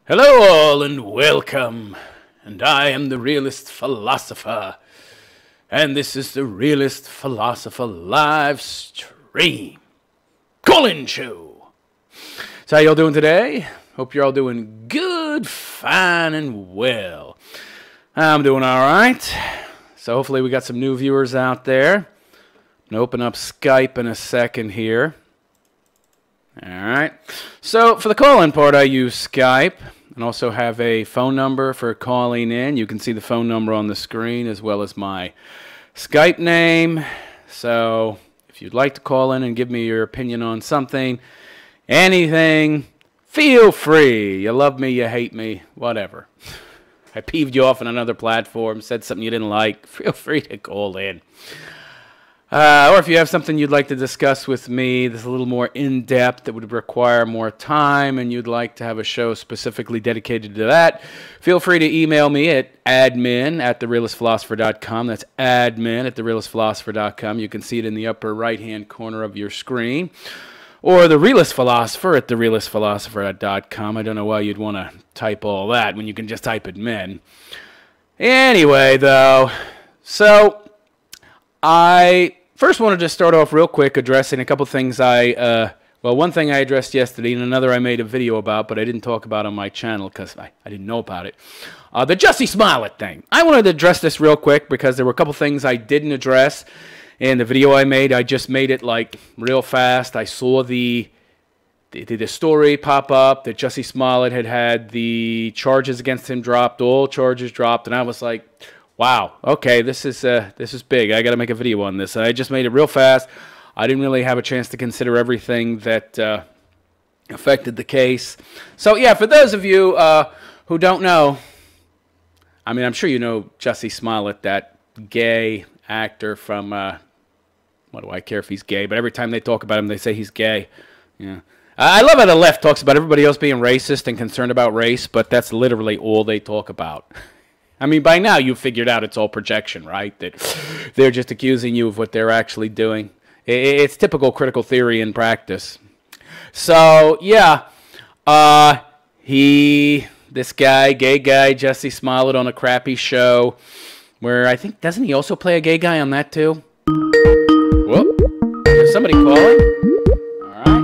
Hello all and welcome, and I am the Realist Philosopher, and this is the Realist Philosopher live stream call-in show. So how y'all doing today? Hope you're all doing good, fine, and well. I'm doing alright. So hopefully we got some new viewers out there. I'm going to open up Skype in a second here. Alright, so for the call-in part I use Skype and also have a phone number for calling in. You can see the phone number on the screen as well as my Skype name. So if you'd like to call in and give me your opinion on something, anything, feel free. You love me, you hate me, whatever. I peeved you off on another platform, said something you didn't like, feel free to call in. Or if you have something you'd like to discuss with me that's a little more in-depth, that would require more time, and you'd like to have a show specifically dedicated to that, feel free to email me at admin@therealistphilosopher.com. That's admin@therealistphilosopher.com. You can see it in the upper right-hand corner of your screen. Or the Realist Philosopher at therealistphilosopher.com. I don't know why you'd want to type all that when you can just type admin. Anyway, though, so I first wanted to start off real quick addressing a couple things well, one thing I addressed yesterday and another I made a video about, but I didn't talk about on my channel because I didn't know about it. The Jussie Smollet thing. I wanted to address this real quick because there were a couple things I didn't address in the video I made. I just made it like real fast. I saw the story pop up that Jussie Smollet had the charges against him dropped, all charges dropped, and I was like, wow, okay, this is big. I got to make a video on this. And I just made it real fast. I didn't really have a chance to consider everything that affected the case. So, yeah, for those of you who don't know, I mean, I'm sure you know Jussie Smollett, that gay actor from, what do I care if he's gay, but every time they talk about him, they say he's gay. Yeah. I love how the left talks about everybody else being racist and concerned about race, but that's literally all they talk about. I mean, by now you've figured out it's all projection, right? That they're just accusing you of what they're actually doing. It's typical critical theory in practice. So, yeah, this guy, gay guy, Jussie Smollett, on a crappy show where I think, doesn't he also play a gay guy on that too? Whoop. Is somebody calling? All right.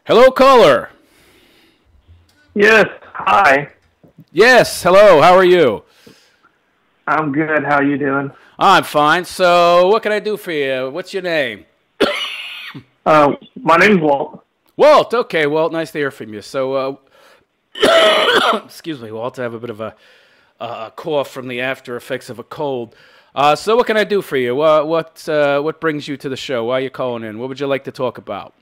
Hello, caller. Yes, hi. Yes, hello, how are you? I'm good. How are you doing? I'm fine. So, what can I do for you? What's your name? My name's Walt. Walt, okay, Walt, nice to hear from you. So, excuse me, Walt, I have a bit of a cough from the after effects of a cold. So, what can I do for you? What brings you to the show? Why are you calling in? What would you like to talk about?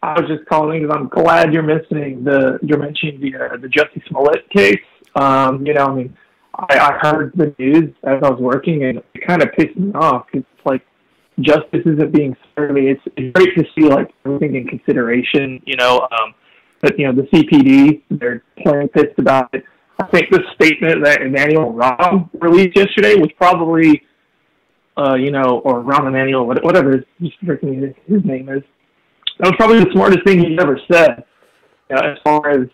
I was just calling because I'm glad you're mentioning the Jussie Smollett case. I mean, I heard the news as I was working, and it kind of pissed me off. It's like justice isn't being served. I mean, it's great to see like everything in consideration. But the CPD, they're plain pissed about it. I think the statement that Emmanuel Rahm released yesterday was probably, or Rahm Emanuel, whatever his name is. That was probably the smartest thing he's ever said, as far as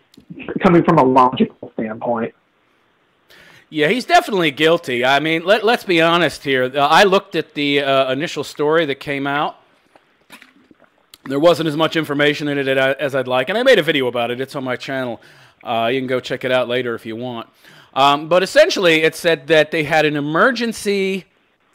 coming from a logical standpoint. Yeah, he's definitely guilty. I mean, let's be honest here. I looked at the initial story that came out. There wasn't as much information in it as I'd like, and I made a video about it. It's on my channel. You can go check it out later if you want. But essentially, it said that they had an emergency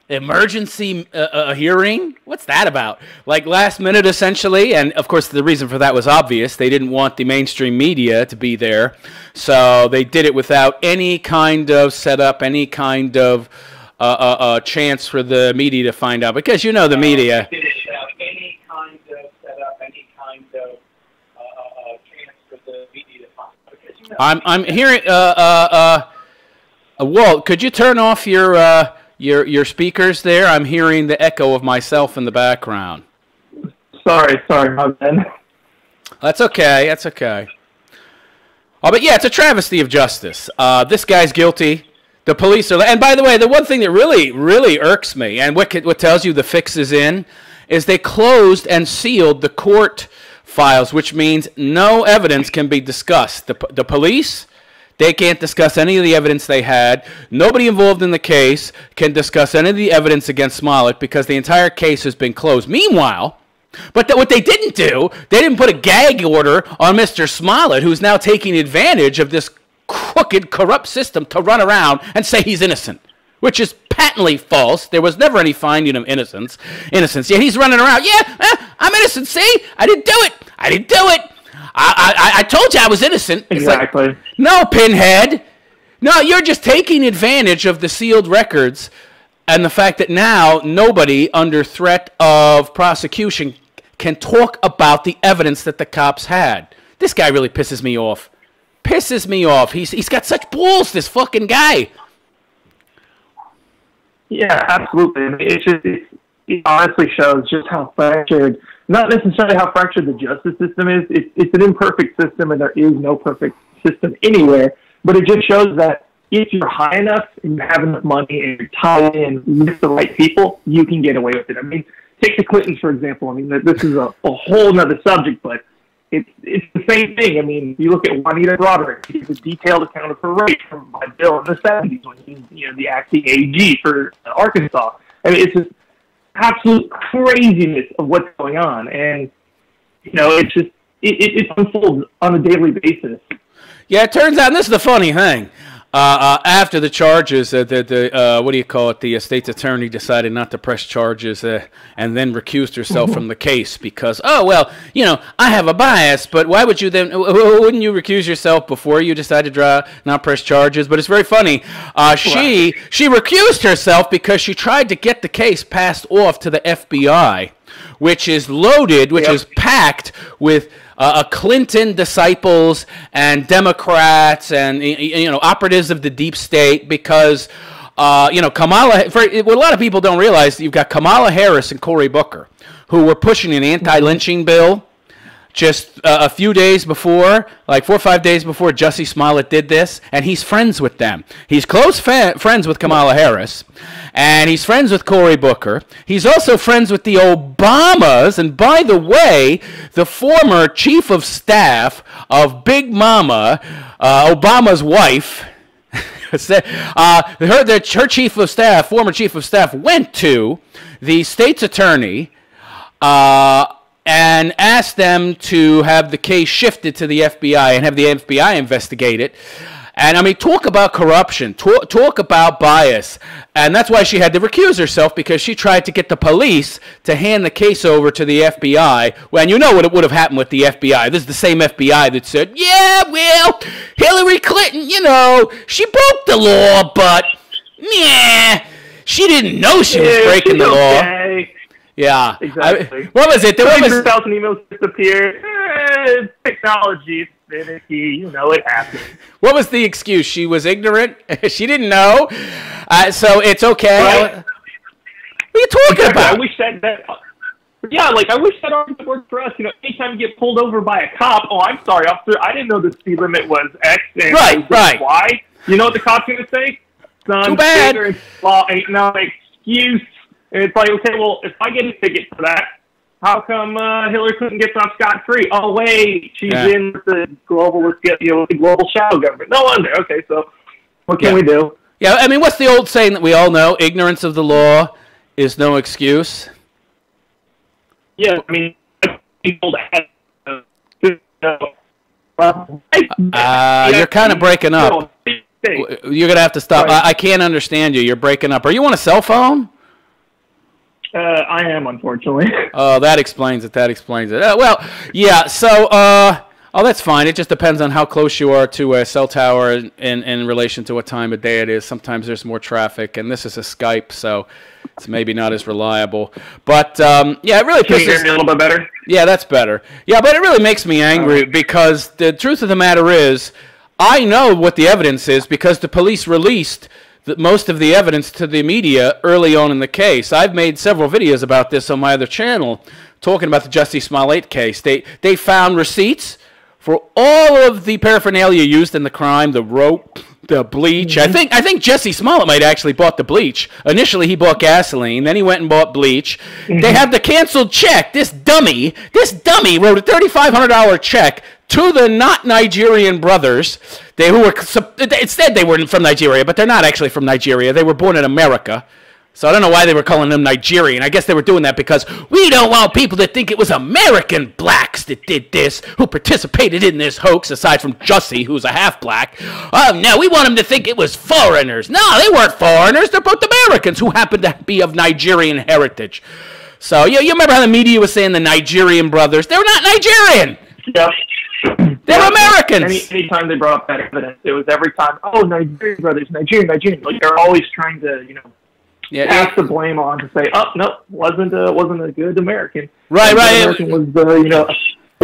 hearing? What's that about? Like last minute, essentially. And, of course, the reason for that was obvious. They didn't want the mainstream media to be there. So they did it without any kind of setup, any kind of chance for the media to find out. Because, you know, the media... Any kind of setup, any kind of chance for the media to find out. Because, you know, I'm hearing... Walt, could you turn off your speakers there? I'm hearing the echo of myself in the background. Sorry, my bad. That's okay, that's okay. Oh, but yeah, it's a travesty of justice. This guy's guilty. The police are, and by the way, the one thing that really irks me, and what tells you the fix is in, is they closed and sealed the court files, which means no evidence can be discussed. The police, they can't discuss any of the evidence they had. Nobody involved in the case can discuss any of the evidence against Smollet because the entire case has been closed. Meanwhile, but what they didn't do, they didn't put a gag order on Mr. Smollet, who's now taking advantage of this crooked, corrupt system to run around and say he's innocent, which is patently false. There was never any finding of innocence. Yeah, he's running around. Yeah, I'm innocent. See, I didn't do it. I told you I was innocent. Exactly. Like, no, Pinhead. No, you're just taking advantage of the sealed records and the fact that now nobody under threat of prosecution can talk about the evidence that the cops had. This guy really pisses me off. He's got such balls, this fucking guy. Yeah, absolutely. I mean, it honestly shows just how fractured, not necessarily how fractured the justice system is. It's an imperfect system, and there is no perfect system anywhere. But it just shows that if you're high enough and you have enough money and you're tied in with the right people, you can get away with it. I mean, take the Clintons, for example. I mean, this is a whole nother subject, but it's the same thing. I mean, you look at Juanita Roderick. He gives a detailed account of her rape from by Bill in the 70s when he's the acting AG for Arkansas. I mean, it's just absolute craziness of what's going on, and it's just it unfolds on a daily basis. Yeah, it turns out, and this is the funny thing, after the charges, what do you call it, the state's attorney decided not to press charges and then recused herself from the case because, I have a bias, but why would you then, wouldn't you recuse yourself before you decide to not press charges? But it's very funny. She recused herself because she tried to get the case passed off to the FBI, which is loaded, which is packed with Clinton disciples and Democrats and operatives of the deep state because Kamala. What a lot of people don't realize, you've got Kamala Harris and Cory Booker, who were pushing an anti-lynching bill just a few days before, like 4 or 5 days before Jussie Smollet did this, and he's friends with them. He's close friends with Kamala Harris, and he's friends with Cory Booker. He's also friends with the Obamas, and by the way, the former chief of staff of Big Mama, Obama's wife, her chief of staff, former chief of staff, went to the state's attorney and asked them to have the case shifted to the FBI and have the FBI investigate it. And, I mean, talk about corruption, talk about bias. And that's why she had to recuse herself, because she tried to get the police to hand the case over to the FBI. When you know what it would have happened with the FBI. This is the same FBI that said, yeah, well, Hillary Clinton, she broke the law, but, she didn't know she was breaking the law. Okay. Yeah. Exactly. What was it? 100,000 emails disappeared. Technology is finicky. It happens. What was the excuse? She was ignorant? She didn't know? So it's okay? Right? What are you talking about? I wish that I wish that argument worked for us. Anytime you get pulled over by a cop, I'm sorry, officer, I didn't know the speed limit was X and right. Y. You know what the cop's going to say? Son, too bad. Law ain't no excuse. And it's like, okay, well, if I get a ticket for that, how come Hillary Clinton gets off scot-free? Oh, wait, she's in with the the global shadow government. No wonder. Okay, so what can we do? Yeah, I mean, what's the old saying that we all know? Ignorance of the law is no excuse. Yeah, I mean, people that you're kind of breaking up. You're going to have to stop. I can't understand you. You're breaking up. Are you on a cell phone? I am, unfortunately. Oh, that explains it. Well, yeah, so, that's fine. It just depends on how close you are to a cell tower in relation to what time of day it is. Sometimes there's more traffic, and this is a Skype, so it's maybe not as reliable. But, it really pisses... Can you hear me a little bit better? Yeah, that's better. Yeah, but it really makes me angry because the truth of the matter is, I know what the evidence is because the police released most of the evidence to the media early on in the case. I've made several videos about this on my other channel talking about the Jussie Smollett case. They found receipts for all of the paraphernalia used in the crime, the rope, the bleach. I think Jussie Smollet might actually bought the bleach. Initially, he bought gasoline. Then he went and bought bleach. They have the canceled check. This dummy wrote a $3,500 check to the not Nigerian brothers. It said they were from Nigeria, but they're not actually from Nigeria. They were born in America. So I don't know why they were calling them Nigerian. I guess they were doing that because we don't want people to think it was American blacks that did this, who participated in this hoax, aside from Jussie, who's a half-black. Oh, no, we want them to think it was foreigners. No, they weren't foreigners. They're both Americans who happen to be of Nigerian heritage. So you remember how the media was saying the Nigerian brothers? They were not Nigerian. Yep. They're Americans. Anytime they brought up that evidence, it was every time, oh, Nigerian brothers, Nigerian. Like, they're always trying to, pass the blame on to say, oh, no, wasn't a good American. Right. American was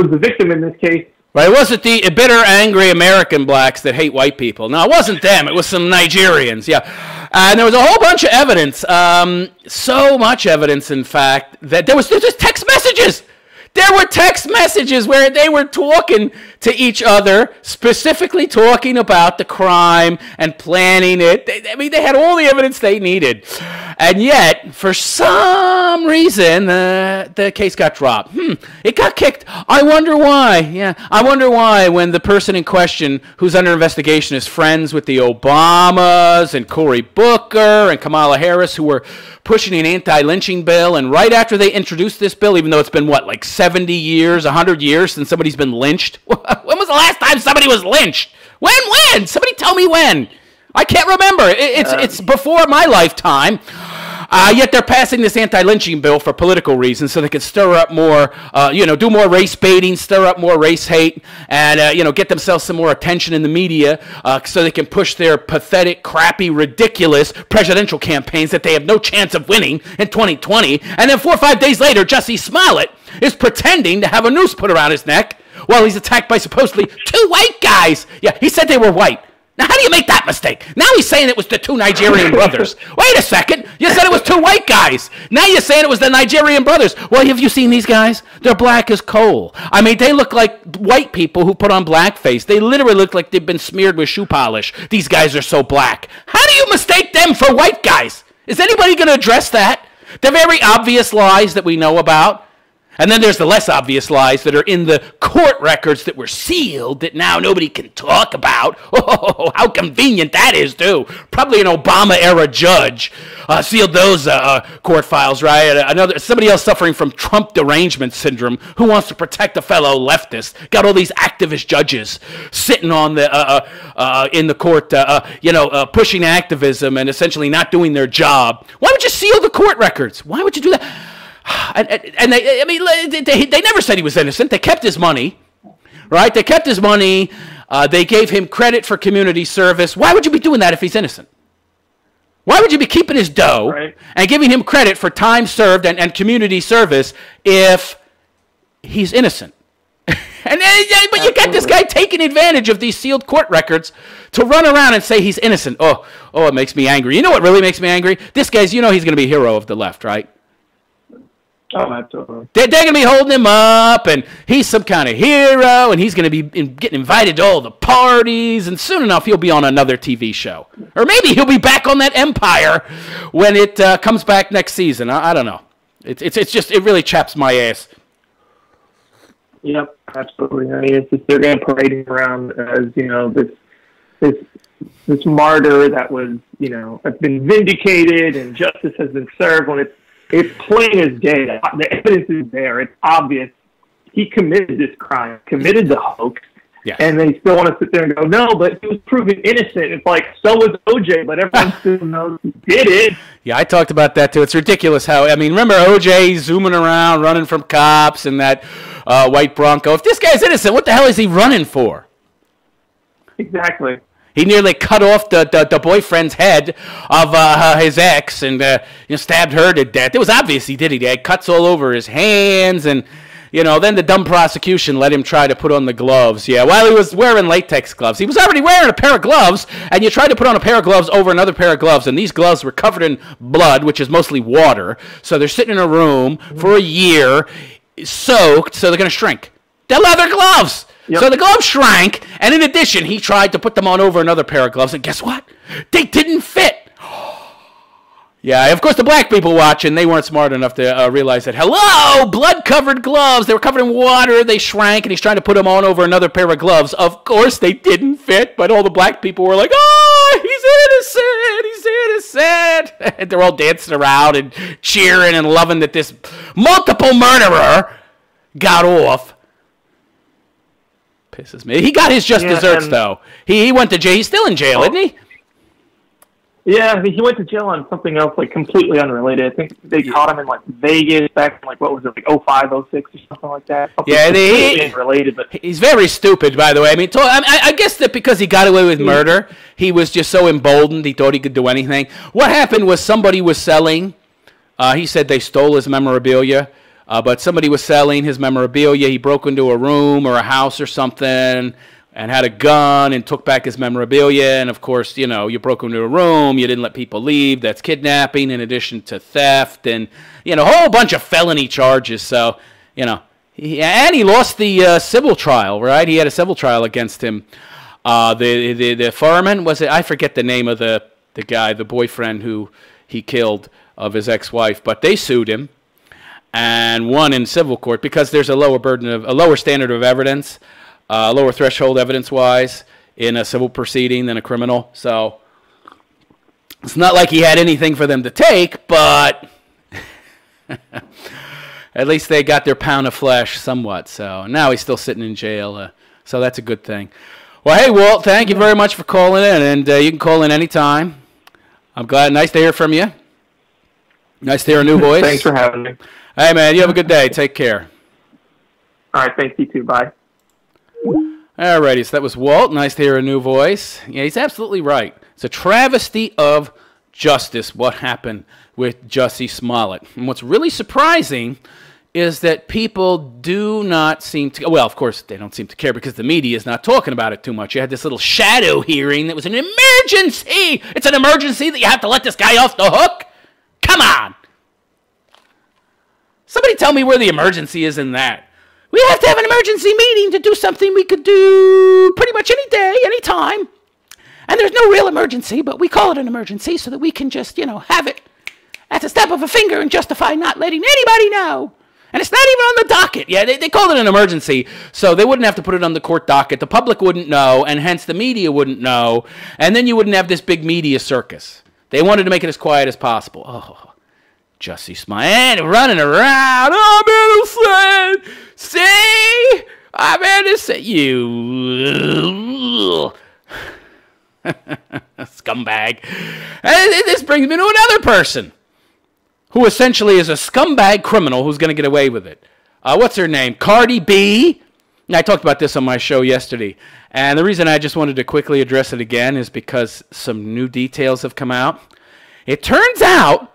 the victim in this case. Right, it wasn't the bitter, angry American blacks that hate white people. No, it wasn't them. It was some Nigerians, yeah. And there was a whole bunch of evidence, so much evidence, in fact, that there was just text messages. There were text messages where they were talking to each other, specifically talking about the crime and planning it. They had all the evidence they needed. And yet, for some reason, the case got dropped. It got kicked. I wonder why. Yeah, I wonder why when the person in question who's under investigation is friends with the Obamas and Cory Booker and Kamala Harris, who were pushing an anti-lynching bill, and right after they introduced this bill, even though it's been, 70 years, 100 years since somebody's been lynched? When was the last time somebody was lynched? When? Somebody tell me when. I can't remember. It's before my lifetime. Yet they're passing this anti-lynching bill for political reasons, so they can stir up more, do more race baiting, stir up more race hate, and, get themselves some more attention in the media so they can push their pathetic, crappy, ridiculous presidential campaigns that they have no chance of winning in 2020. And then 4 or 5 days later, Jussie Smollett is pretending to have a noose put around his neck while he's attacked by supposedly 2 white guys. Yeah, he said they were white. Now, how do you make that mistake? Now he's saying it was the 2 Nigerian brothers. Wait a second. You said it was 2 white guys. Now you're saying it was the Nigerian brothers. Well, have you seen these guys? They're black as coal. I mean, they look like white people who put on blackface. They literally look like they've been smeared with shoe polish. These guys are so black. How do you mistake them for white guys? Is anybody going to address that? The very obvious lies that we know about. And then there's the less obvious lies that are in the court records that were sealed that now nobody can talk about. Oh, how convenient that is, too. Probably an Obama-era judge sealed those court files, right? Somebody else suffering from Trump derangement syndrome who wants to protect a fellow leftist. Got all these activist judges sitting on in the court, pushing activism and essentially not doing their job. Why would you seal the court records? Why would you do that? And they never said he was innocent. They kept his money, right? They kept his money. They gave him credit for community service. Why would you be doing that if he's innocent? Why would you be keeping his dough and giving him credit for time served and community service if he's innocent? But you got this guy taking advantage of these sealed court records to run around and say he's innocent. Oh, it makes me angry. You know what really makes me angry? This guy's, he's going to be a hero of the left, right? Oh, absolutely. They're going to be holding him up, and he's some kind of hero, and he's going to be getting invited to all the parties, and soon enough he'll be on another TV show. Or maybe he'll be back on that Empire when it comes back next season. I don't know. It really chaps my ass. Yep, absolutely. I mean, they're going to parade him around as, this martyr that was, has been vindicated and justice has been served when it's plain as day. The evidence is there. It's obvious. He committed this crime, committed the hoax, and they still want to sit there and go, no, but he was proven innocent. It's like, so was OJ, but everyone still knows he did it. Yeah, I talked about that, too. It's ridiculous how, remember OJ zooming around, running from cops and that white Bronco? If this guy's innocent, what the hell is he running for? Exactly. He nearly cut off the boyfriend's head of his ex and stabbed her to death. It was obvious he did it. He had cuts all over his hands, and then the dumb prosecution let him try to put on the gloves. Yeah, while he was wearing latex gloves. He was already wearing a pair of gloves, and you tried to put on a pair of gloves over another pair of gloves, and these gloves were covered in blood, which is mostly water. So they're sitting in a room for a year, soaked, so they're going to shrink. They're leather gloves. Yep. So the gloves shrank, and in addition, he tried to put them on over another pair of gloves, and guess what? They didn't fit. Yeah, of course, the black people watching, they weren't smart enough to realize that, hello, blood-covered gloves. They were covered in water. They shrank, and he's trying to put them on over another pair of gloves. Of course, they didn't fit, but all the black people were like, oh, he's innocent. And they're all dancing around and cheering and loving that this multiple murderer got off. Pisses me. He got his just desserts, though. He went to jail. He's still in jail, isn't he? Yeah, I mean, he went to jail on something else, like, completely unrelated. I think they caught him in, like, Vegas back in, like, what was it, like, 05, 06 or something like that. Something completely unrelated, but he's very stupid, by the way. I mean, I guess that because he got away with murder, he was just so emboldened, he thought he could do anything. What happened was somebody was selling, he said they stole his memorabilia, but somebody was selling his memorabilia. He broke into a room or a house or something, and had a gun and took back his memorabilia. And, of course, you know, you broke into a room, you didn't let people leave. That's kidnapping in addition to theft and, you know, a whole bunch of felony charges. So, you know, he lost the civil trial, right? He had a civil trial against him. The fireman, was it? I forget the name of the guy, the boyfriend who he killed of his ex-wife. But they sued him and won in civil court because there's a lower standard of evidence. Lower threshold evidence-wise in a civil proceeding than a criminal. So it's not like he had anything for them to take, but at least they got their pound of flesh somewhat. So now he's still sitting in jail. So that's a good thing. Well, hey, Walt, thank you very much for calling in, and you can call in anytime. I'm glad. Nice to hear from you. Nice to hear a new voice. Thanks for having me. Hey, man, you have a good day. Take care. All right, thanks, you too. Bye. Alrighty, so that was Walt. Nice to hear a new voice. Yeah, he's absolutely right. It's a travesty of justice what happened with Jussie Smollet. And what's really surprising is that people do not seem to, well, of course, they don't seem to care because the media is not talking about it too much. You had this little shadow hearing that was an emergency. It's an emergency that you have to let this guy off the hook? Come on. Somebody tell me where the emergency is in that. We have to have an emergency meeting to do something we could do pretty much any day, any time. And there's no real emergency, but we call it an emergency so that we can just, you know, have it at the snap of a finger and justify not letting anybody know. And it's not even on the docket. Yeah, they called it an emergency, so they wouldn't have to put it on the court docket. The public wouldn't know, and hence the media wouldn't know. And then you wouldn't have this big media circus. They wanted to make it as quiet as possible. Oh, Jussie Smollet running around. Oh, I'm innocent. See? I'm innocent. You scumbag. And this brings me to another person who essentially is a scumbag criminal who's going to get away with it. What's her name? Cardi B. I talked about this on my show yesterday. And the reason I just wanted to quickly address it again is because some new details have come out. It turns out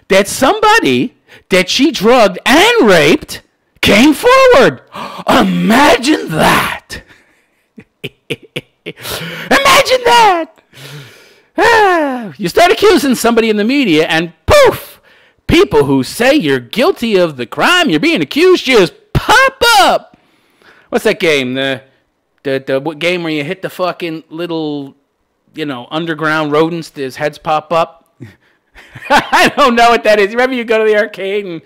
that somebody that she drugged and raped came forward. Imagine that. Imagine that. You start accusing somebody in the media and poof, people who say you're guilty of the crime you're being accused just pop up. What's that game? The game where you hit the fucking little, you know, underground rodents, his heads pop up. I don't know what that is. Remember you go to the arcade and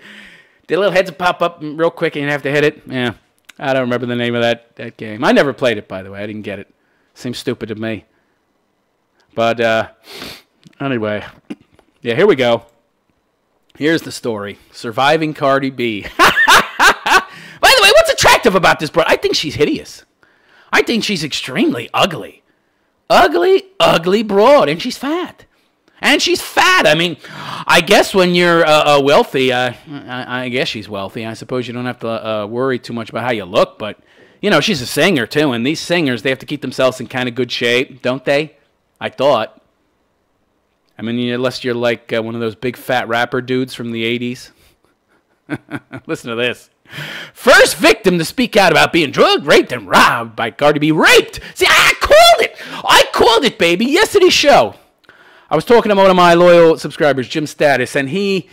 the little heads pop up real quick and you have to hit it? Yeah, I don't remember the name of that game. I never played it, by the way. I didn't get it. Seems stupid to me. But anyway, yeah, here we go. Here's the story. Surviving Cardi B. By the way, what's attractive about this broad? I think she's hideous. I think she's extremely ugly. Ugly, ugly broad. And she's fat. And she's fat. I mean, I guess when you're wealthy, I guess she's wealthy. I suppose you don't have to worry too much about how you look. But, you know, she's a singer, too. And these singers, they have to keep themselves in kind of good shape, don't they? I thought. I mean, unless you're like one of those big fat rapper dudes from the 80s. Listen to this. First victim to speak out about being drugged, raped, and robbed by Cardi B. Raped! See, I called it! I called it, baby. Yesterday's show. I was talking to one of my loyal subscribers, Jim Status, and he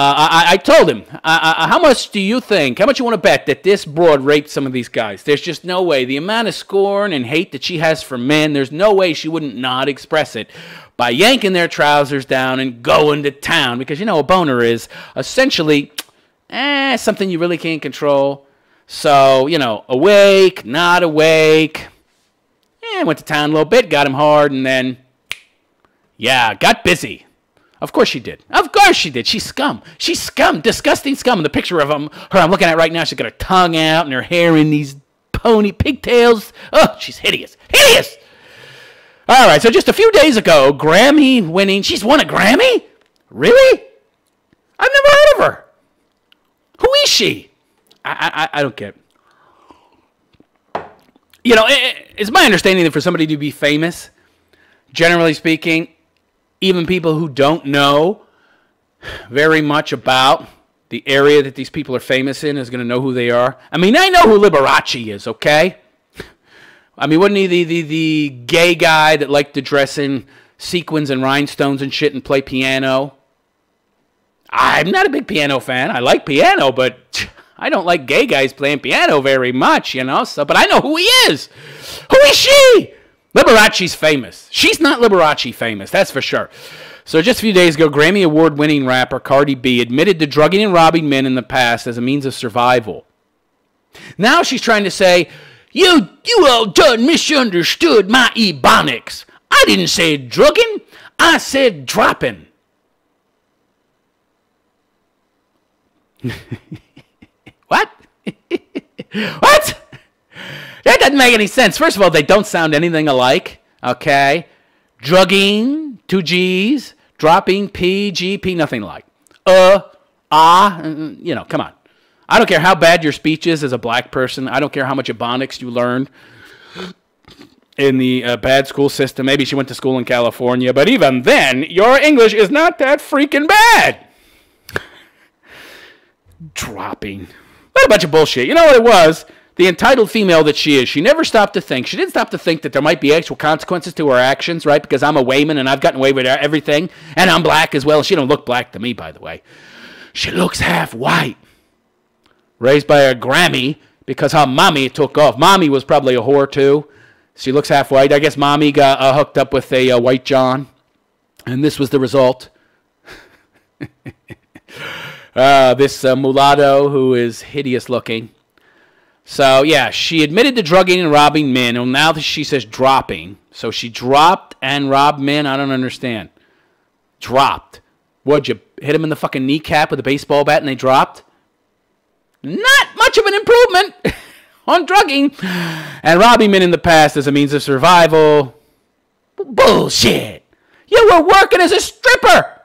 I told him, how much do you think, how much you want to bet that this broad raped some of these guys? There's just no way. The amount of scorn and hate that she has for men, there's no way she wouldn't not express it by yanking their trousers down and going to town. Because, you know, a boner is essentially something you really can't control. So, you know, awake, not awake. Went to town a little bit, got him hard, and then, yeah, got busy. Of course she did. Of course she did. She's scum. She's scum. Disgusting scum. And the picture of her I'm looking at right now, she's got her tongue out and her hair in these pony pigtails. Oh, she's hideous. Hideous! All right, so just a few days ago, Grammy winning. She's won a Grammy? Really? I've never heard of her. Who is she? I don't get it. You know, it's my understanding that for somebody to be famous, generally speaking, even people who don't know very much about the area that these people are famous in is going to know who they are. I mean, I know who Liberace is, okay? I mean, wasn't he the gay guy that liked to dress in sequins and rhinestones and shit and play piano? I'm not a big piano fan. I like piano, but I don't like gay guys playing piano very much, you know? So, but I know who he is. Who is she? Liberace's famous. She's not Liberace famous, that's for sure. So just a few days ago, Grammy Award-winning rapper Cardi B admitted to drugging and robbing men in the past as a means of survival. Now she's trying to say, you all done misunderstood my ebonics. I didn't say drugging, I said dropping. What? What? That doesn't make any sense. First of all, they don't sound anything alike, okay? Drugging, 2 G's, dropping, P, G, P, nothing alike. You know, come on. I don't care how bad your speech is as a black person. I don't care how much ebonics you learned in the bad school system. Maybe she went to school in California, but even then, your English is not that freaking bad. Dropping. What a bunch of bullshit. You know what it was? The entitled female that she is, she never stopped to think. She didn't stop to think that there might be actual consequences to her actions, right? Because I'm a Wayman and I've gotten away with everything. And I'm black as well. She don't look black to me, by the way. She looks half white. Raised by a Grammy because her mommy took off. Mommy was probably a whore, too. She looks half white. I guess mommy got hooked up with a white John. And this was the result. This mulatto who is hideous looking. So, yeah, she admitted to drugging and robbing men. Well, now that she says dropping. So she dropped and robbed men? I don't understand. Dropped. What'd you hit him in the fucking kneecap with a baseball bat and they dropped? Not much of an improvement on drugging and robbing men in the past as a means of survival. Bullshit. You were working as a stripper.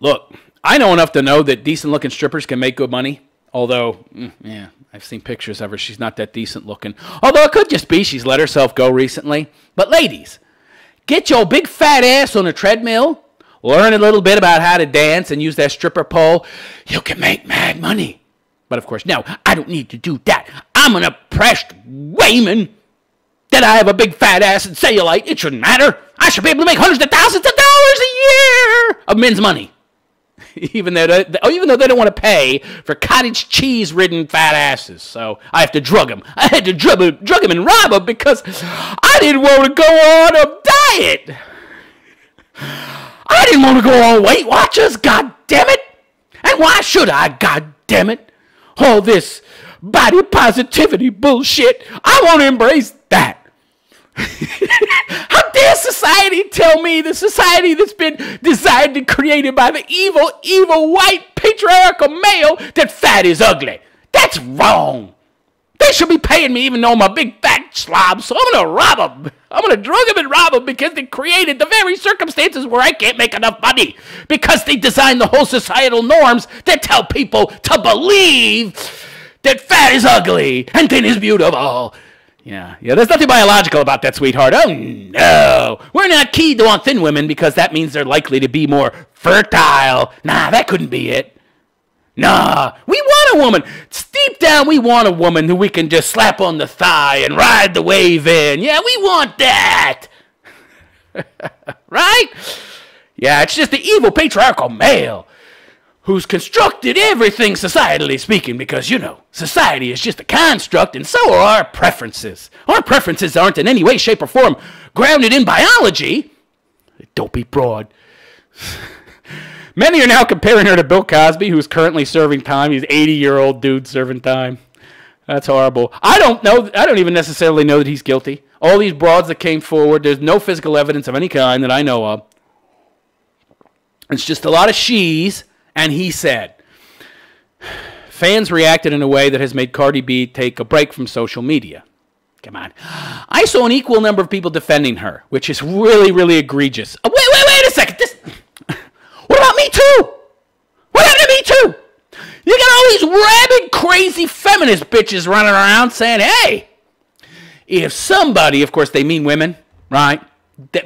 Look, I know enough to know that decent-looking strippers can make good money. Although, yeah, I've seen pictures of her. She's not that decent looking. Although it could just be she's let herself go recently. But ladies, get your big fat ass on a treadmill, learn a little bit about how to dance, and use that stripper pole. You can make mad money. But of course, no, I don't need to do that. I'm an oppressed Wayman. That I have a big fat ass and cellulite. It shouldn't matter. I should be able to make hundreds of thousands of dollars a year of men's money. Even though they don't want to pay for cottage cheese-ridden fat asses. So I have to drug them. I had to drug them and rob them because I didn't want to go on a diet. I didn't want to go on Weight Watchers, god damn it. And why should I, god damn it? All this body positivity bullshit. I want to embrace that. How dare society tell me, the society that's been designed and created by the evil white patriarchal male, that fat is ugly? That's wrong. They should be paying me even though I'm a big fat slob, so I'm going to rob them. I'm going to drug them and rob them because they created the very circumstances where I can't make enough money. Because they designed the whole societal norms that tell people to believe that fat is ugly and thin is beautiful. Yeah, there's nothing biological about that, sweetheart. Oh, no. We're not keyed on thin women because that means they're likely to be more fertile. Nah, that couldn't be it. Nah, we want a woman. Deep down, we want a woman who we can just slap on the thigh and ride the wave in. Yeah, we want that. Right? Yeah, it's just the evil patriarchal male who's constructed everything societally speaking because, you know, society is just a construct and so are our preferences. Our preferences aren't in any way, shape, or form grounded in biology. Don't be broad. Many are now comparing her to Bill Cosby, who's currently serving time. He's an 80-year-old dude serving time. That's horrible. I don't even necessarily know that he's guilty. All these broads that came forward, there's no physical evidence of any kind that I know of. It's just a lot of she's and he said. Fans reacted in a way that has made Cardi B take a break from social media. Come on. I saw an equal number of people defending her, which is really, really egregious. Wait a second. What about Me Too? What happened to Me Too? You got all these rabid, crazy feminist bitches running around saying, hey, if somebody, of course they mean women, right?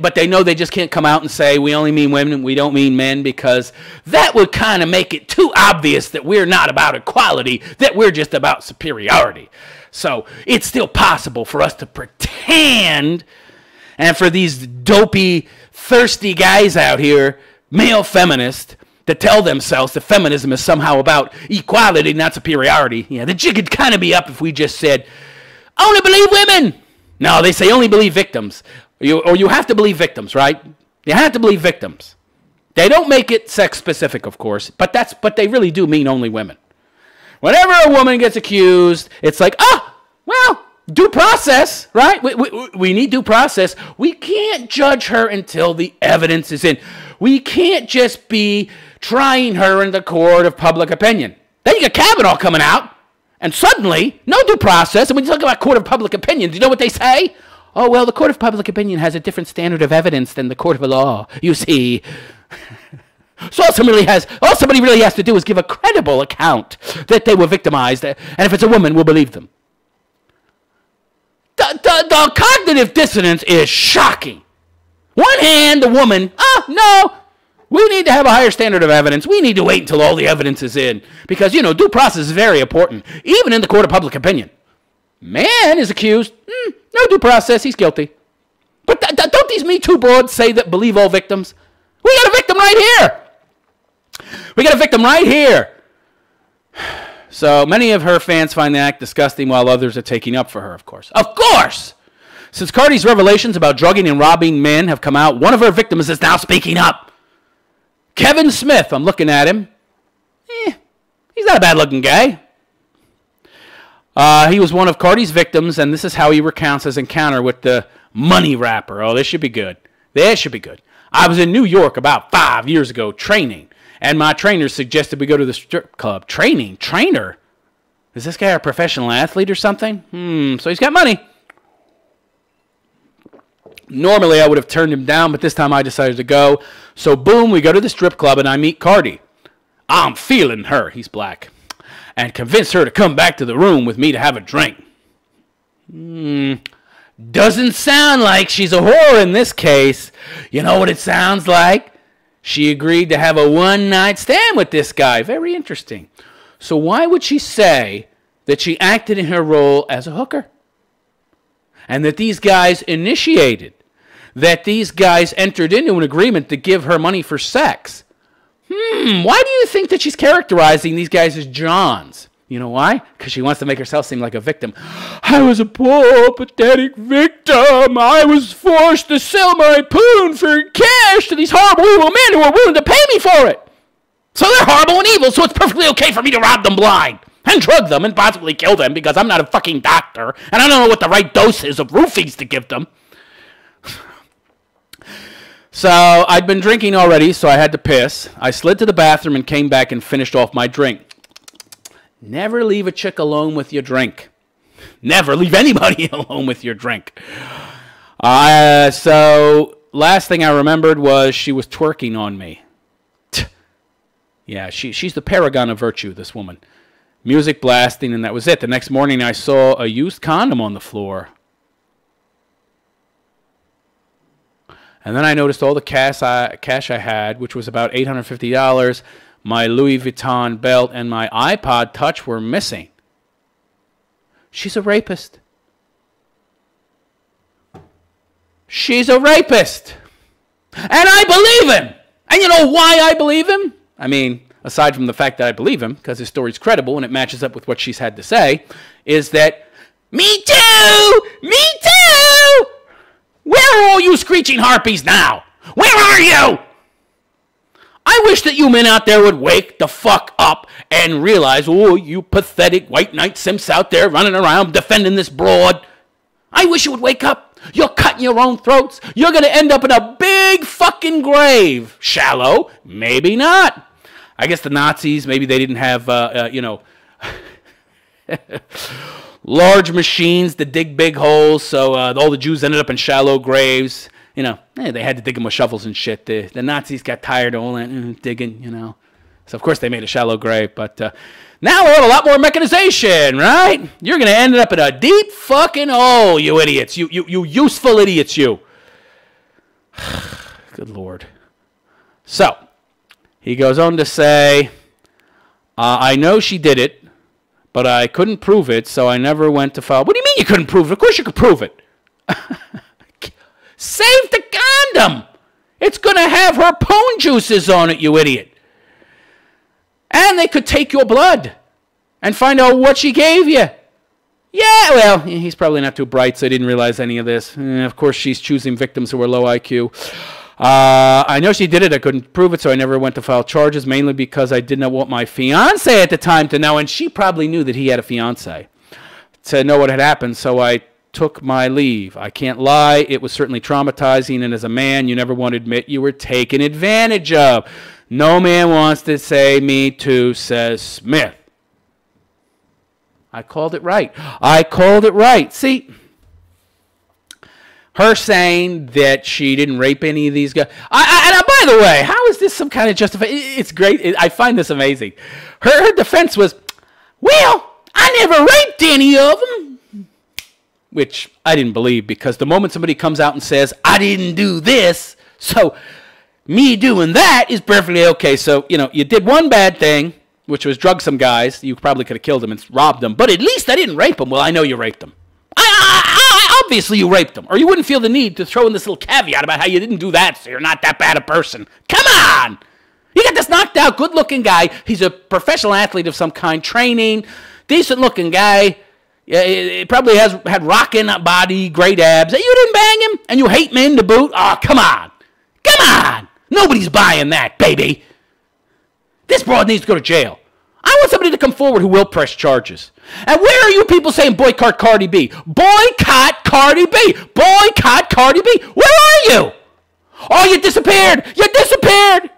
But they know they just can't come out and say, we only mean women, we don't mean men, because that would kind of make it too obvious that we're not about equality, that we're just about superiority. So it's still possible for us to pretend, and for these dopey, thirsty guys out here, male feminists, to tell themselves that feminism is somehow about equality, not superiority. Yeah, the jig could kind of be up if we just said, only believe women. No, they say only believe victims. Or you have to believe victims, right? You have to believe victims. They don't make it sex specific, of course, but they really do mean only women. Whenever a woman gets accused, it's like, well, due process, right? We need due process. We can't judge her until the evidence is in. We can't just be trying her in the court of public opinion. Then you got Kavanaugh coming out, and suddenly, no due process. And when you talk about court of public opinion, do you know what they say? Oh, well, the court of public opinion has a different standard of evidence than the court of law, you see. So all somebody really has to do is give a credible account that they were victimized, and if it's a woman, we'll believe them. The cognitive dissonance is shocking. One hand, the woman, no, we need to have a higher standard of evidence. We need to wait until all the evidence is in. Because, you know, due process is very important, even in the court of public opinion. Man is accused. No due process. He's guilty. But don't these Me Too broads say that believe all victims? We got a victim right here. We got a victim right here. So many of her fans find the act disgusting while others are taking up for her, of course. Of course! Since Cardi's revelations about drugging and robbing men have come out, one of her victims is now speaking up. Kevin Smith, I'm looking at him. He's not a bad-looking guy. He was one of Cardi's victims, and this is how he recounts his encounter with the money rapper. Oh, this should be good. This should be good. I was in New York about 5 years ago training, and my trainer suggested we go to the strip club. Training? Trainer? Is this guy a professional athlete or something? So he's got money. Normally, I would have turned him down, but this time I decided to go. So, boom, we go to the strip club, and I meet Cardi. I'm feeling her. He's black. And convince her to come back to the room with me to have a drink. Doesn't sound like she's a whore in this case. You know what it sounds like? She agreed to have a one-night stand with this guy. Very interesting. So why would she say that she acted in her role as a hooker? And that these guys initiated, that these guys entered into an agreement to give her money for sex? Why do you think that she's characterizing these guys as Johns? You know why? Because she wants to make herself seem like a victim. I was a poor, pathetic victim. I was forced to sell my poon for cash to these horrible, evil men who were willing to pay me for it. So they're horrible and evil, so it's perfectly okay for me to rob them blind and drug them and possibly kill them because I'm not a fucking doctor and I don't know what the right dose is of roofies to give them. So I'd been drinking already, so I had to piss. I slid to the bathroom and came back and finished off my drink. Never leave a chick alone with your drink. Never leave anybody alone with your drink. So last thing I remembered was she was twerking on me. Yeah, she's the paragon of virtue, this woman. Music blasting, and that was it. The next morning I saw a used condom on the floor. And then I noticed all the cash I had, which was about $850, my Louis Vuitton belt, and my iPod Touch were missing. She's a rapist. She's a rapist. And I believe him. And you know why I believe him? I mean, aside from the fact that I believe him, because his story's credible and it matches up with what she's had to say, is that, me too! Me too! Where are all you screeching harpies now? Where are you? I wish that you men out there would wake the fuck up and realize, oh, you pathetic white knight simps out there running around defending this broad. I wish you would wake up. You're cutting your own throats. You're going to end up in a big fucking grave. Shallow? Maybe not. I guess the Nazis, maybe they didn't have, large machines to dig big holes, so all the Jews ended up in shallow graves. You know, they had to dig them with shovels and shit. The Nazis got tired of all that digging, you know. So, of course, they made a shallow grave. But now we have a lot more mechanization, right? You're going to end up in a deep fucking hole, you idiots. You useful idiots, you. Good Lord. So, he goes on to say, I know she did it, but I couldn't prove it, so I never went to file. What do you mean you couldn't prove it? Of course you could prove it. Save the condom. It's going to have her pone juices on it, you idiot. And they could take your blood and find out what she gave you. Yeah, well, he's probably not too bright, so he didn't realize any of this. Of course, she's choosing victims who are low IQ. I know she did it. I couldn't prove it, so I never went to file charges, mainly because I did not want my fiancé at the time to know, and she probably knew that he had a fiancé, to know what had happened, so I took my leave. I can't lie. It was certainly traumatizing, and as a man, you never want to admit you were taken advantage of. No man wants to say me too, says Smith. I called it right. I called it right. See, her saying that she didn't rape any of these guys. And by the way, how is this some kind of justification? It's great. I find this amazing. Her defense was, well, I never raped any of them. Which I didn't believe, because the moment somebody comes out and says, I didn't do this, so me doing that is perfectly okay. So, you know, you did one bad thing, which was drug some guys. You probably could have killed them and robbed them. But at least I didn't rape them. Well, I know you raped them. Obviously you raped them. Or you wouldn't feel the need to throw in this little caveat about how you didn't do that, so you're not that bad a person. Come on! You got this knocked out, good-looking guy. He's a professional athlete of some kind, training, decent-looking guy. Yeah, it probably had rockin' body, great abs. You didn't bang him, and you hate men to boot? Oh, come on. Come on. Nobody's buying that, baby. This broad needs to go to jail. I want somebody to come forward who will press charges. And where are you people saying boycott Cardi B? Boycott Cardi B. Boycott Cardi B. Where are you? Oh, you disappeared. You disappeared.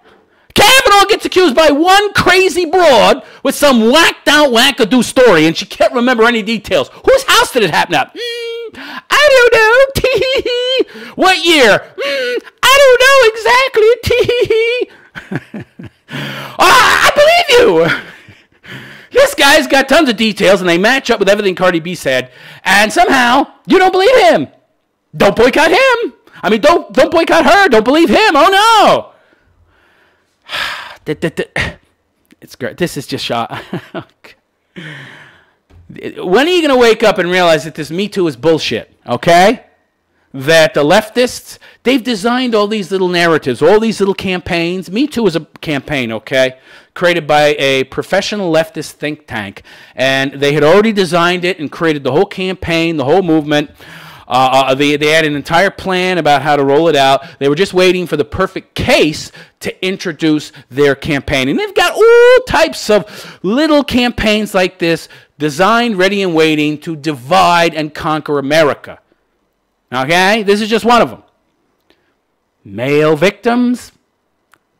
Kavanaugh gets accused by one crazy broad with some whacked-out wackadoo story, and she can't remember any details. Whose house did it happen at? I don't know. What year? I don't know exactly. I believe you. This guy's got tons of details, and they match up with everything Cardi B said, and somehow you don't believe him. Don't boycott him. I mean, don't boycott her. Don't believe him. Oh, no. It's great. This is just shot. When are you going to wake up and realize that this Me Too is bullshit, okay? That the leftists, they've designed all these little narratives, all these little campaigns. Me Too is a campaign, okay? Created by a professional leftist think tank. And they had already designed it and created the whole campaign, the whole movement. They had an entire plan about how to roll it out. They were just waiting for the perfect case to introduce their campaign. And they've got all types of little campaigns like this designed, ready, and waiting to divide and conquer America. Okay? This is just one of them. Male victims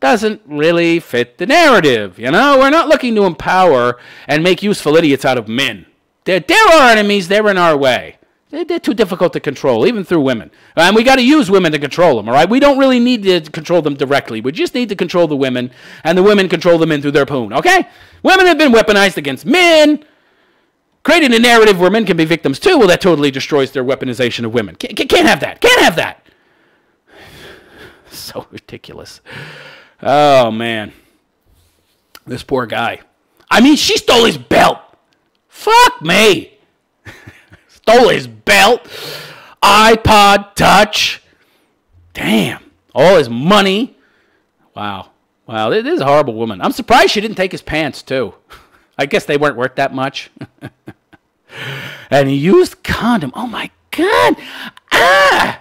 doesn't really fit the narrative. You know, we're not looking to empower and make useful idiots out of men. They're our enemies. They're in our way. They're too difficult to control, even through women. And we got to use women to control them, all right? We don't really need to control them directly. We just need to control the women, and the women control the men through their poon, okay? Women have been weaponized against men, creating a narrative where men can be victims too. Well, that totally destroys their weaponization of women. Can't have that. Can't have that. So ridiculous. Oh, man. This poor guy. I mean, she stole his belt. Fuck me. Stole his belt, iPod Touch, damn, all his money, Wow. Wow, this is a horrible woman. I'm surprised she didn't take his pants, too. I guess they weren't worth that much. And he used condom. Oh, my God. Ah!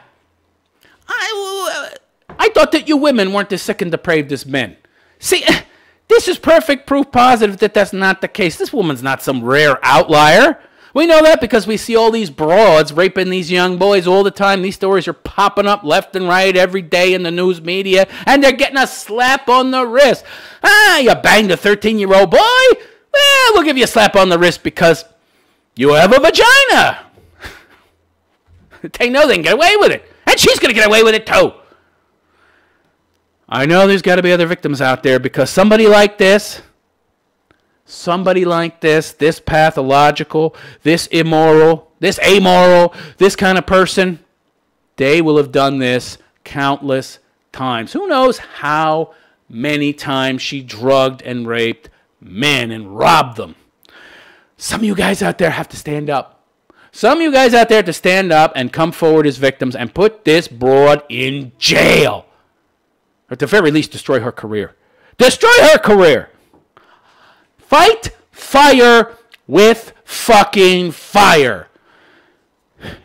I thought that you women weren't as sick and depraved as men. See, this is perfect proof positive that that's not the case. This woman's not some rare outlier. We know that because we see all these broads raping these young boys all the time. These stories are popping up left and right every day in the news media, and they're getting a slap on the wrist. Ah, you banged a 13-year-old boy? Well, we'll give you a slap on the wrist because you have a vagina. They know they can get away with it, and she's going to get away with it too. I know there's got to be other victims out there because somebody like this, this pathological, this immoral, this amoral, this kind of person, they will have done this countless times. Who knows how many times she drugged and raped men and robbed them. Some of you guys out there have to stand up. Some of you guys out there have to stand up and come forward as victims and put this broad in jail. Or at the very least, destroy her career. Destroy her career. Fight fire with fucking fire.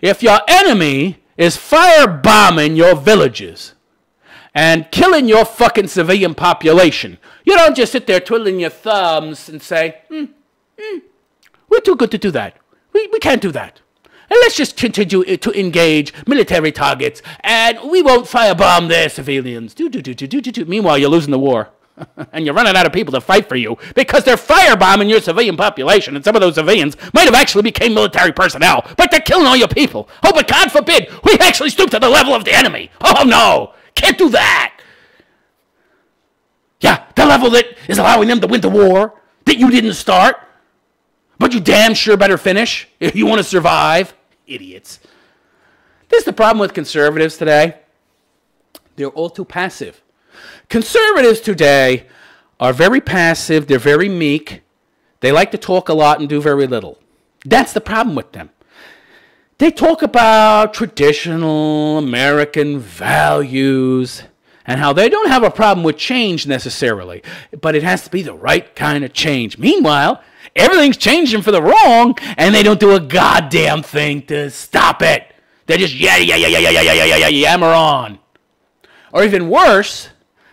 If your enemy is firebombing your villages and killing your fucking civilian population, you don't just sit there twiddling your thumbs and say, we're too good to do that. We can't do that. And let's just continue to engage military targets, and we won't firebomb their civilians. Meanwhile, you're losing the war. And you're running out of people to fight for you because they're firebombing your civilian population, and some of those civilians might have actually become military personnel, but they're killing all your people. Oh, but God forbid, we actually stoop to the level of the enemy. Oh, no, can't do that. Yeah, the level that is allowing them to win the war that you didn't start, but you damn sure better finish if you want to survive. Idiots. This is the problem with conservatives today. They're all too passive. Conservatives today are very passive. They're very meek. They like to talk a lot and do very little. That's the problem with them. They talk about traditional American values and how they don't have a problem with change necessarily, but it has to be the right kind of change. Meanwhile, everything's changing for the wrong, and they don't do a goddamn thing to stop it. They just yammer on. Or even worse,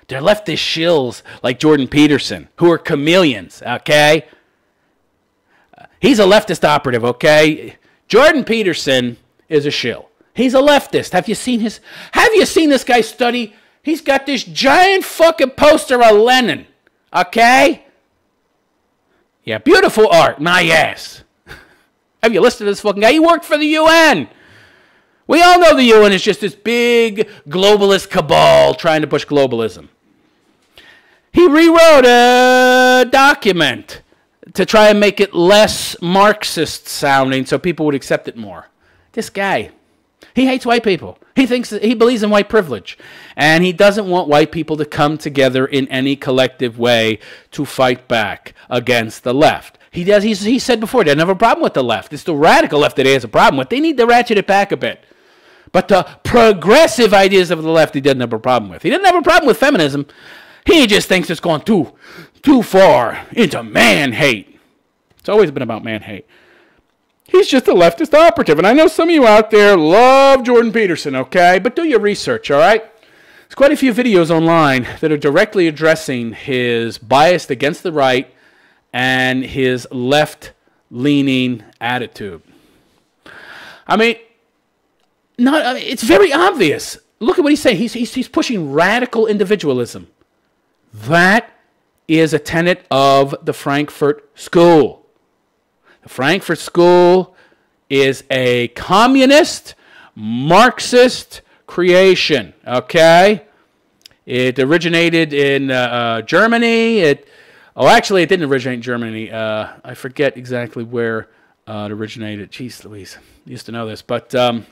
they're leftist shills like Jordan Peterson, who are chameleons, okay? He's a leftist operative, okay? Jordan Peterson is a shill. He's a leftist. Have you seen this guy study? He's got this giant fucking poster of Lenin, okay? Yeah, beautiful art, my ass. Have you listened to this fucking guy? He worked for the UN. We all know the UN is just this big globalist cabal trying to push globalism. He rewrote a document to try and make it less Marxist sounding so people would accept it more. This guy, he hates white people. He believes in white privilege. And he doesn't want white people to come together in any collective way to fight back against the left. He said before, they don't have a problem with the left. It's the radical left that he has a problem with. They need to ratchet it back a bit. But the progressive ideas of the left, he doesn't have a problem with. He doesn't have a problem with feminism. He just thinks it's gone too far into man-hate. It's always been about man-hate. He's just a leftist operative. And I know some of you out there love Jordan Peterson, okay? But do your research, all right? There's quite a few videos online that are directly addressing his bias against the right and his left-leaning attitude. I mean, it's very obvious. Look at what he's saying. He's pushing radical individualism. That is a tenet of the Frankfurt School. The Frankfurt School is a communist, Marxist creation, okay? It originated in Germany. Actually, it didn't originate in Germany. I forget exactly where it originated. Jeez Louise, I used to know this. But the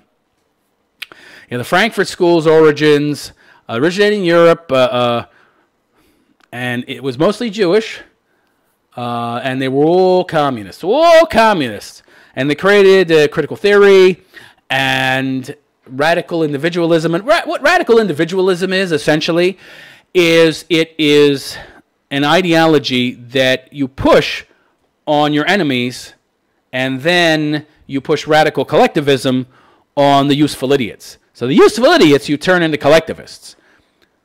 Frankfurt School's origins originated in Europe, and it was mostly Jewish, and they were all communists. And they created critical theory and radical individualism. And what radical individualism is, essentially, is it is an ideology that you push on your enemies, and then you push radical collectivism on the useful idiots. So the useful idiots you turn into collectivists.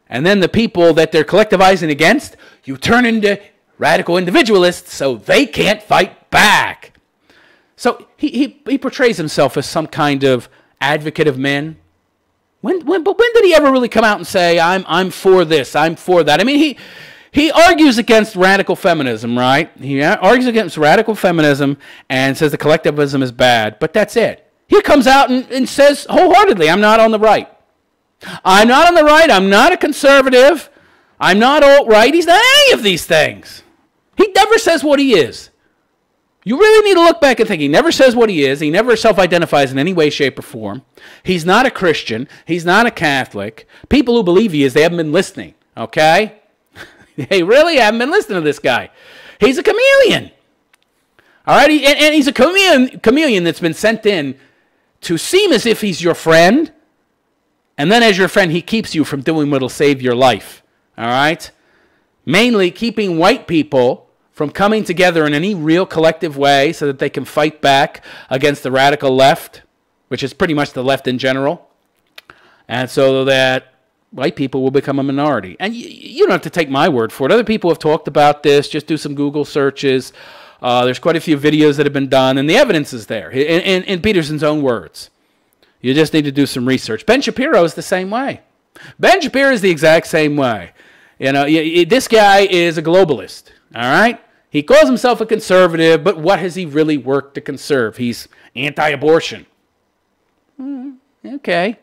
And then the people that they're collectivizing against, you turn into radical individualists so they can't fight back. So he portrays himself as some kind of advocate of men. But when did he ever really come out and say, I'm for this, I'm for that? I mean, he argues against radical feminism, right? He argues against radical feminism and says the collectivism is bad, but that's it. He comes out and says wholeheartedly, I'm not on the right. I'm not on the right. I'm not a conservative. I'm not alt-right. He's not any of these things. He never says what he is. You really need to look back and think. He never says what he is. He never self-identifies in any way, shape, or form. He's not a Christian. He's not a Catholic. People who believe he is, they haven't been listening, okay? They really haven't been listening to this guy. He's a chameleon. All right? And he's a chameleon that's been sent in to seem as if he's your friend, and then as your friend, he keeps you from doing what'll save your life, all right? Mainly keeping white people from coming together in any real collective way so that they can fight back against the radical left, which is pretty much the left in general, and so that white people will become a minority. And you don't have to take my word for it. Other people have talked about this. Just do some Google searches. There's quite a few videos that have been done, and the evidence is there in Peterson's own words. You just need to do some research. Ben Shapiro is the same way. Ben Shapiro is the exact same way. You know, this guy is a globalist, all right? He calls himself a conservative, but what has he really worked to conserve? He's anti-abortion. Okay.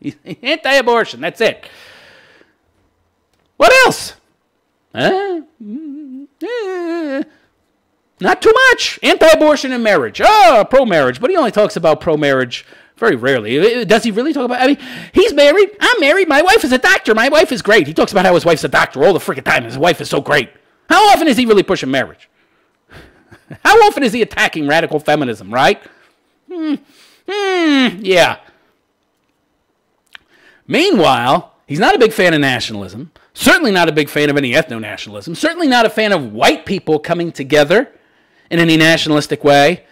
He's anti-abortion, that's it. What else? Not too much. Anti-abortion and marriage. Oh, pro-marriage. But he only talks about pro-marriage very rarely. Does he really talk about... I mean, he's married. I'm married. My wife is a doctor. My wife is great. He talks about how his wife's a doctor all the freaking time. His wife is so great. How often is he really pushing marriage? How often is he attacking radical feminism, right? Yeah. Meanwhile, he's not a big fan of nationalism. Certainly not a big fan of any ethno-nationalism. Certainly not a fan of white people coming together in any nationalistic way.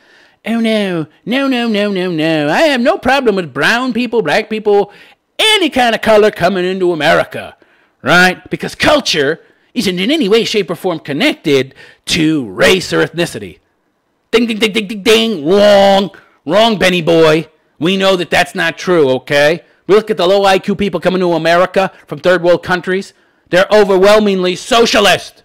Oh, no. I have no problem with brown people, black people, any kind of color coming into America, right? Because culture isn't in any way, shape, or form connected to race or ethnicity. Ding, ding, ding, ding, ding, ding. Wrong. Wrong, Benny boy. We know that that's not true, okay? We look at the low IQ people coming to America from third world countries. They're overwhelmingly socialist.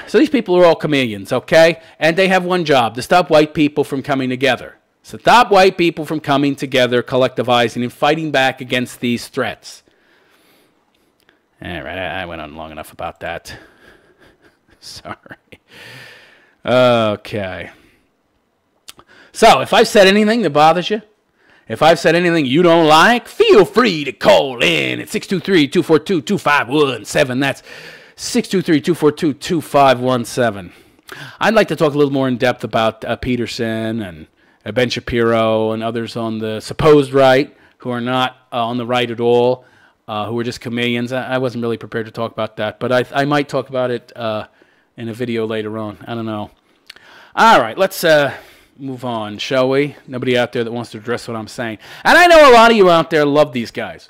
So these people are all chameleons, okay? And they have one job, to stop white people from coming together. Stop white people from coming together, collectivizing, and fighting back against these threats. All right, I went on long enough about that. Sorry. Okay. So, if I've said anything that bothers you, if I've said anything you don't like, feel free to call in at 623-242-2517. That's 623-242-2517. I'd like to talk a little more in depth about Peterson and Ben Shapiro and others on the supposed right who are not on the right at all, who are just chameleons. I wasn't really prepared to talk about that, but I might talk about it in a video later on. I don't know. All right, let's move on, shall we? Nobody out there that wants to address what I'm saying. And I know a lot of you out there love these guys.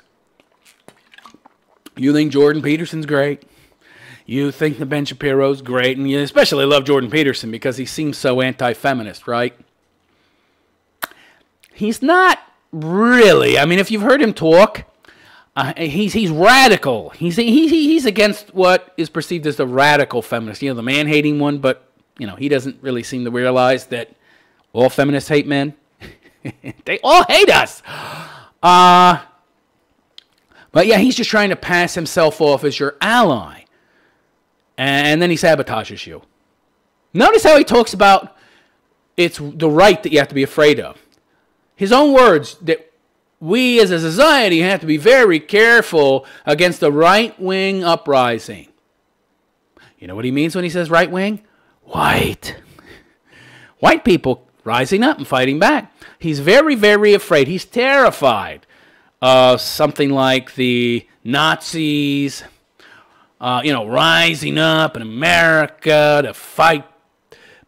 You think Jordan Peterson's great. You think the Ben Shapiro's great. And you especially love Jordan Peterson because he seems so anti-feminist, right? He's not really. I mean, if you've heard him talk, he's radical. He's against what is perceived as the radical feminist. You know, the man-hating one, but, you know, he doesn't really seem to realize that all feminists hate men. They all hate us. But yeah, he's just trying to pass himself off as your ally. And then he sabotages you. Notice how he talks about it's the right that you have to be afraid of. His own words, that we as a society have to be very careful against the right-wing uprising. You know what he means when he says right-wing? White. White people rising up and fighting back. He's very, very afraid. He's terrified something like the Nazis, rising up in America to fight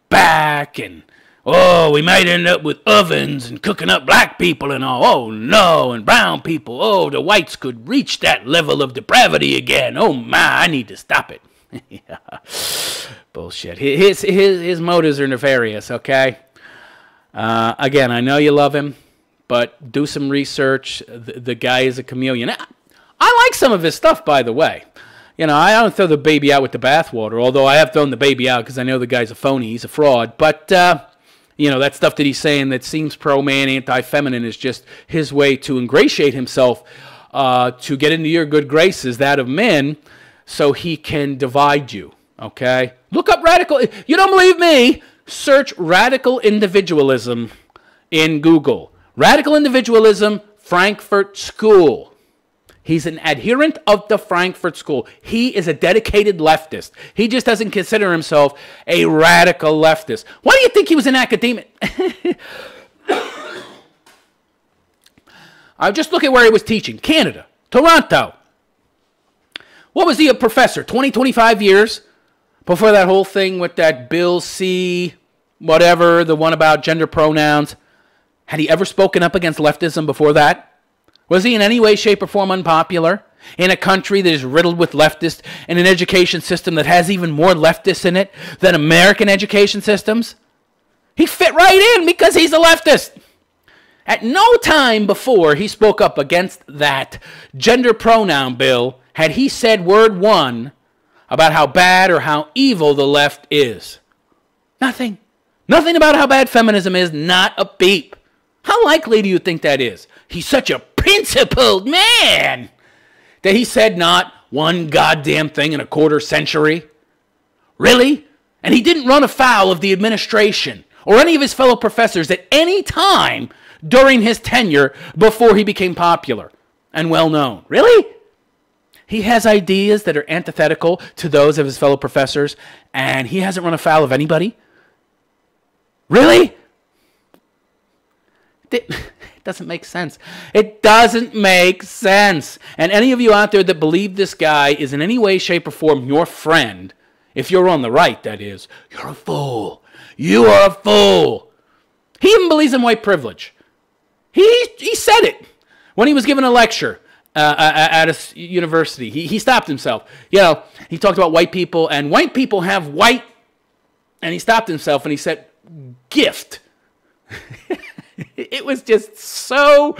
back, and we might end up with ovens and cooking up black people and all. Oh no, and brown people. Oh, the whites could reach that level of depravity again. Oh my, I need to stop it. Yeah. Bullshit. His motives are nefarious. Okay. Again, I know you love him, but do some research. The guy is a chameleon. I like some of his stuff, by the way. I don't throw the baby out with the bathwater, although I have thrown the baby out because I know the guy's a phony. He's a fraud. But, that stuff that he's saying that seems pro-man, anti-feminine is just his way to ingratiate himself, to get into your good graces, that of men, so he can divide you, okay? Look up radical. You don't believe me? Search radical individualism in Google. Radical individualism, Frankfurt School. He's an adherent of the Frankfurt School. He is a dedicated leftist. He just doesn't consider himself a radical leftist. Why do you think he was an academic? Just look at where he was teaching. Canada, Toronto. What was he a professor? 20, 25 years before that whole thing with that Bill C. whatever, the one about gender pronouns. Had he ever spoken up against leftism before that? Was he in any way, shape, or form unpopular in a country that is riddled with leftists and an education system that has even more leftists in it than American education systems? He fit right in because he's a leftist. At no time before he spoke up against that gender pronoun bill had he said word one about how bad or how evil the left is. Nothing. Nothing about how bad feminism is, not a beep. How likely do you think that is? He's such a principled man that he said not one goddamn thing in a quarter century. Really? And he didn't run afoul of the administration or any of his fellow professors at any time during his tenure before he became popular and well known. Really? He has ideas that are antithetical to those of his fellow professors, and he hasn't run afoul of anybody? Really? It doesn't make sense. It doesn't make sense. And any of you out there that believe this guy is in any way, shape, or form your friend, if you're on the right, that is, you're a fool. You are a fool. He even believes in white privilege. He said it when he was giving a lecture at a university. He stopped himself. He talked about white people, and white people have white, and he stopped himself and he said, gift. It was just so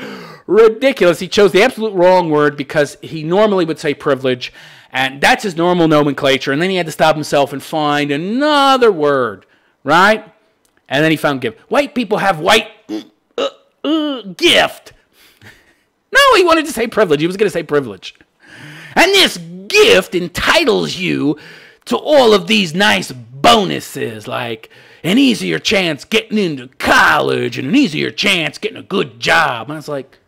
ridiculous. He chose the absolute wrong word because he normally would say privilege, and that's his normal nomenclature, and then he had to stop himself and find another word, right? And then he found gift. White people have white gift. No, he wanted to say privilege. He was going to say privilege. And this gift entitles you to all of these nice bonuses, like an easier chance getting into college and an easier chance getting a good job. And I was like,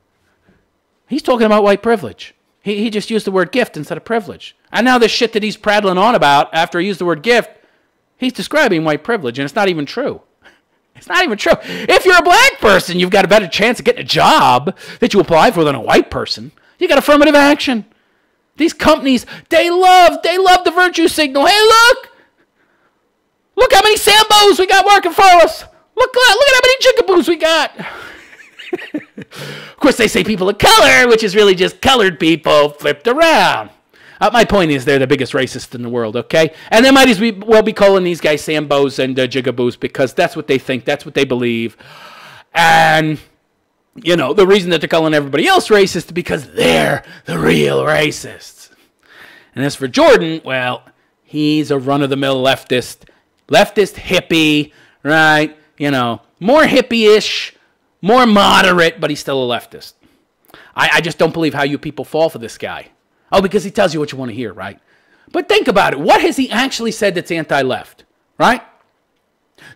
he's talking about white privilege. He just used the word gift instead of privilege. And now this shit that he's prattling on about after he used the word gift, he's describing white privilege, and it's not even true. It's not even true. If you're a black person, you've got a better chance of getting a job that you apply for than a white person. You got affirmative action. These companies, they love the virtue signal. Hey, look how many Sambos we got working for us. Look at how many jigaboos we got. Of course, they say people of color, which is really just colored people flipped around. My point is they're the biggest racists in the world, okay? And they might as well be calling these guys Sambos and jigaboos because that's what they think, that's what they believe. And, the reason that they're calling everybody else racist is because they're the real racists. And as for Jordan, well, he's a run-of-the-mill leftist hippie, right? More hippie-ish, more moderate, but he's still a leftist. I just don't believe how you people fall for this guy. Oh, because he tells you what you want to hear, right? But think about it. What has he actually said that's anti-left, right?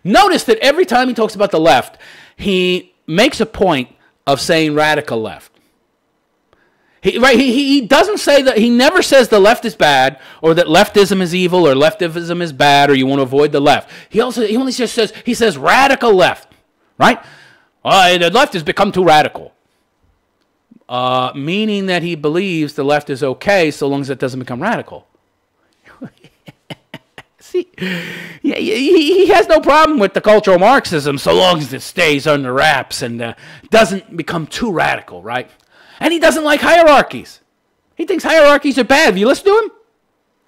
Notice that every time he talks about the left, he makes a point of saying radical left. He doesn't say that. He never says the left is bad or that leftism is evil or leftism is bad or you want to avoid the left. He only just says radical left, right? The left has become too radical. meaning that he believes the left is okay so long as it doesn't become radical. See, he has no problem with the cultural Marxism so long as it stays under wraps and doesn't become too radical, right? And he doesn't like hierarchies. He thinks hierarchies are bad. Have you listened to him?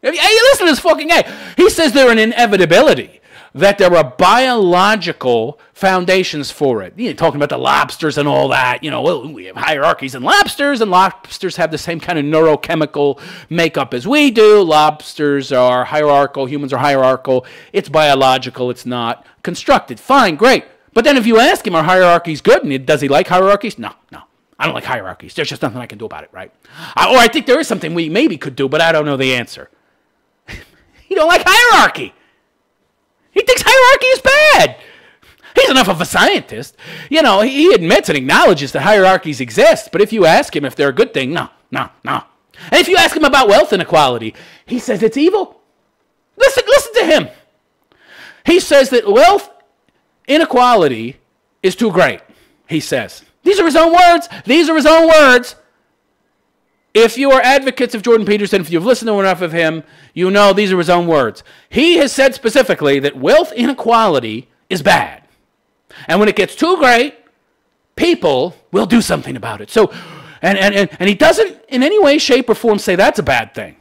Hey, you listen to this fucking guy. He says they're an inevitability, that there are biological foundations for it. You know, talking about the lobsters and all that. You know, well, we have hierarchies in lobsters, and lobsters have the same kind of neurochemical makeup as we do. Lobsters are hierarchical. Humans are hierarchical. It's biological. It's not constructed. Fine, great. But then if you ask him, are hierarchies good? And does he like hierarchies? No. I don't like hierarchies. There's just nothing I can do about it, right? Or I think there is something we maybe could do, but I don't know the answer. He don't like hierarchy. He thinks hierarchy is bad. He's enough of a scientist. You know, he admits and acknowledges that hierarchies exist, but if you ask him if they're a good thing, no. And if you ask him about wealth inequality, he says it's evil. Listen to him. He says that wealth inequality is too great, he says. These are his own words. If you are advocates of Jordan Peterson, if you've listened to enough of him, you know these are his own words. He has said specifically that wealth inequality is bad. And when it gets too great, people will do something about it. So, and he doesn't in any way, shape, or form say that's a bad thing.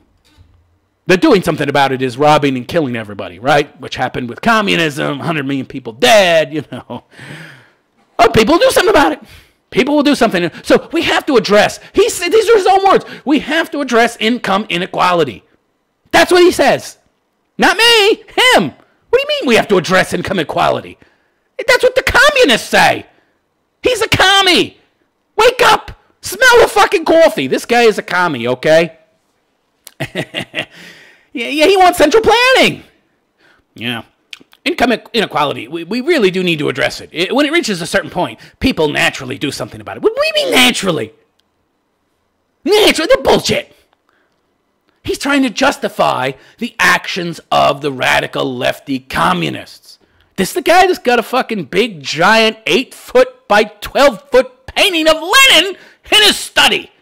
That doing something about it is robbing and killing everybody, right? Which happened with communism, 100 million people dead, you know. Oh, people will do something about it. People will do something. So we have to address, these are his own words, we have to address income inequality. That's what he says. Not me, him. What do you mean we have to address income inequality? That's what the communists say. He's a commie. Wake up. Smell the fucking coffee. This guy is a commie, okay? Yeah, he wants central planning. Yeah. Income inequality, we really do need to address it. When it reaches a certain point, people naturally do something about it. What do you mean naturally? Naturally, they're bullshit. He's trying to justify the actions of the radical lefty communists. This is the guy that's got a fucking big, giant 8-foot by 12-foot painting of Lenin in his study.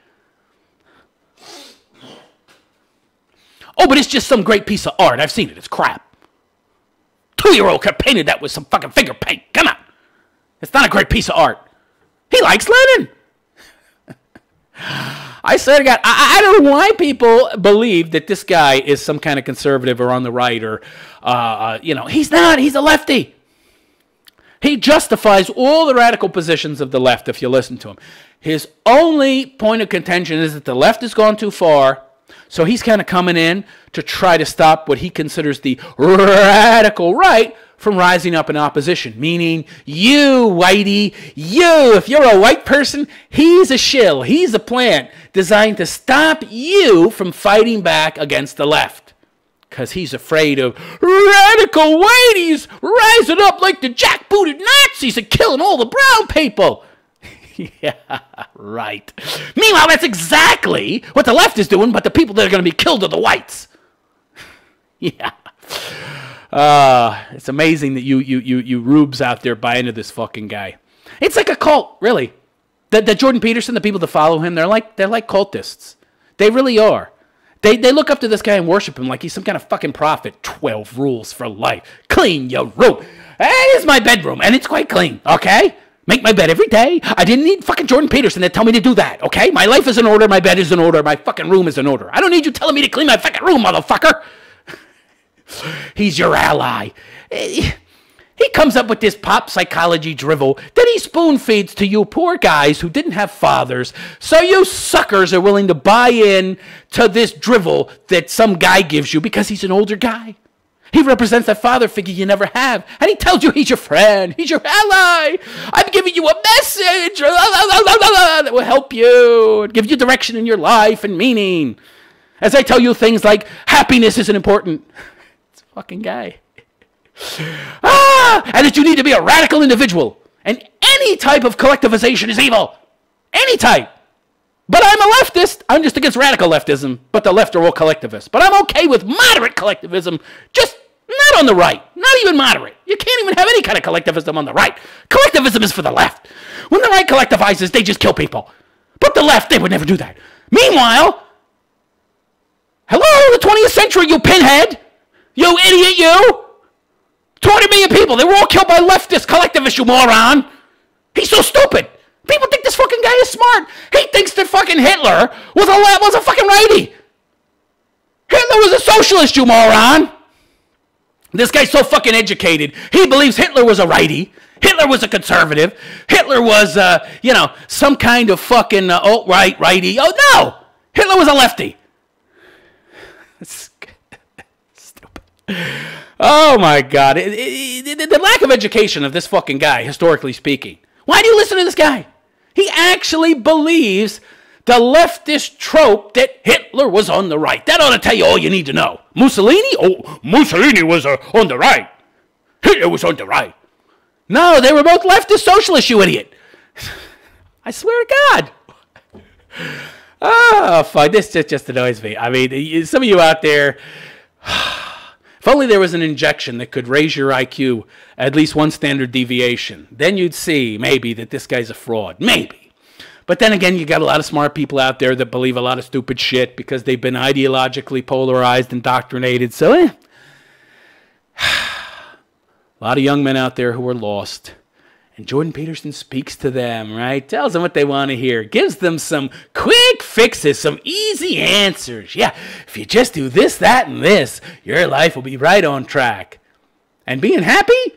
Oh, but it's just some great piece of art. I've seen it. It's crap. 2-year-old could have painted that with some fucking finger paint. Come on. It's not a great piece of art. He likes Lenin. I swear to God, I don't know why people believe that this guy is some kind of conservative or on the right or, you know, he's not. He's a lefty. He justifies all the radical positions of the left if you listen to him. His only point of contention is that the left has gone too far. So he's kind of coming in to try to stop what he considers the radical right from rising up in opposition. Meaning, you, whitey, you, if you're a white person, he's a shill. He's a plant designed to stop you from fighting back against the left. Because he's afraid of radical whiteys rising up like the jackbooted Nazis and killing all the brown people. Yeah, right. Meanwhile, that's exactly what the left is doing, but the people that are going to be killed are the whites. Yeah. It's amazing that you rubes out there buy into this fucking guy. It's like a cult, really. The Jordan Peterson, the people that follow him, they're like cultists. They really are. They look up to this guy and worship him like he's some kind of fucking prophet. 12 rules for life. Clean your room. That is my bedroom, and it's quite clean, okay? Make my bed every day. I didn't need fucking Jordan Peterson to tell me to do that, okay? My life is in order, my bed is in order, my fucking room is in order. I don't need you telling me to clean my fucking room, motherfucker. He's your ally. He comes up with this pop psychology drivel that he spoon feeds to you poor guys who didn't have fathers, so you suckers are willing to buy in to this drivel that some guy gives you because he's an older guy. He represents that father figure you never have. And he tells you he's your friend. He's your ally. I'm giving you a message that will help you and give you direction in your life and meaning. As I tell you things like happiness isn't important. It's a fucking guy. And that you need to be a radical individual. And any type of collectivization is evil. Any type. But I'm a leftist. I'm just against radical leftism. But the left are all collectivists. But I'm okay with moderate collectivism. Just not on the right. Not even moderate. You can't even have any kind of collectivism on the right. Collectivism is for the left. When the right collectivizes, they just kill people. But the left, they would never do that. Meanwhile, hello, the 20th century, you pinhead. You idiot, you. 20 million people, they were all killed by leftist collectivists, you moron. He's so stupid. People think this fucking guy is smart. He thinks that fucking Hitler was a fucking righty. Hitler was a socialist, you moron. This guy's so fucking educated. He believes Hitler was a righty. Hitler was a conservative. Hitler was, some kind of fucking alt-right righty. Oh, no. Hitler was a lefty. Stupid. Oh, my God. The lack of education of this fucking guy, historically speaking. Why do you listen to this guy? He actually believes the leftist trope that Hitler was on the right. That ought to tell you all you need to know. Mussolini? Oh, Mussolini was on the right. Hitler was on the right. No, they were both leftist socialists, you idiot. I swear to God. Oh, fine. This just annoys me. I mean, some of you out there, if only there was an injection that could raise your IQ at least one standard deviation, then you'd see maybe that this guy's a fraud. Maybe. But then again, you got a lot of smart people out there that believe a lot of stupid shit because they've been ideologically polarized, indoctrinated. So, a lot of young men out there who are lost. And Jordan Peterson speaks to them, right? Tells them what they want to hear. Gives them some quick fixes, some easy answers. Yeah, if you just do this, that, and this, your life will be right on track. And being happy?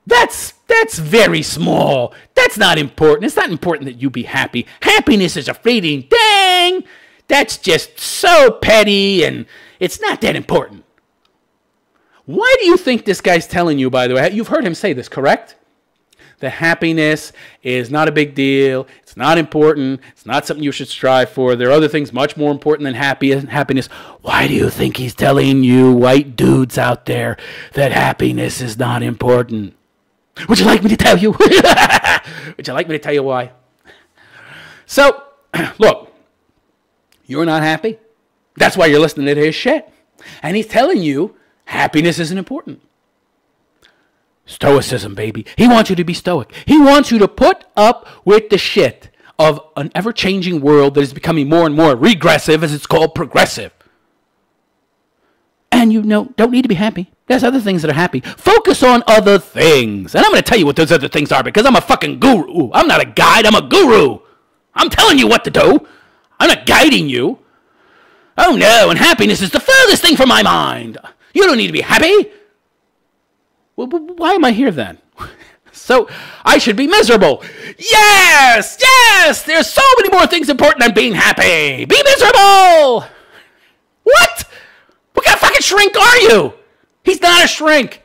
That's very small. That's not important. It's not important that you be happy. Happiness is a fleeting thing. That's just so petty, and it's not that important. Why do you think this guy's telling you, by the way? You've heard him say this, correct? That happiness is not a big deal. It's not important. It's not something you should strive for. There are other things much more important than happiness. Why do you think he's telling you white dudes out there that happiness is not important? Would you like me to tell you? Would you like me to tell you why? So, look, you're not happy. That's why you're listening to his shit. And he's telling you happiness isn't important. Stoicism, baby. He wants you to be stoic. He wants you to put up with the shit of an ever-changing world that is becoming more and more regressive, as it's called progressive. And you don't need to be happy. There's other things that are happy. Focus on other things. And I'm going to tell you what those other things are because I'm a fucking guru. I'm not a guide. I'm a guru. I'm telling you what to do. I'm not guiding you. Oh, no, and happiness is the furthest thing from my mind. You don't need to be happy. Well, why am I here then? So I should be miserable. Yes, yes, there's so many more things important than being happy. Be miserable. What? What kind of fucking shrink are you? He's not a shrink.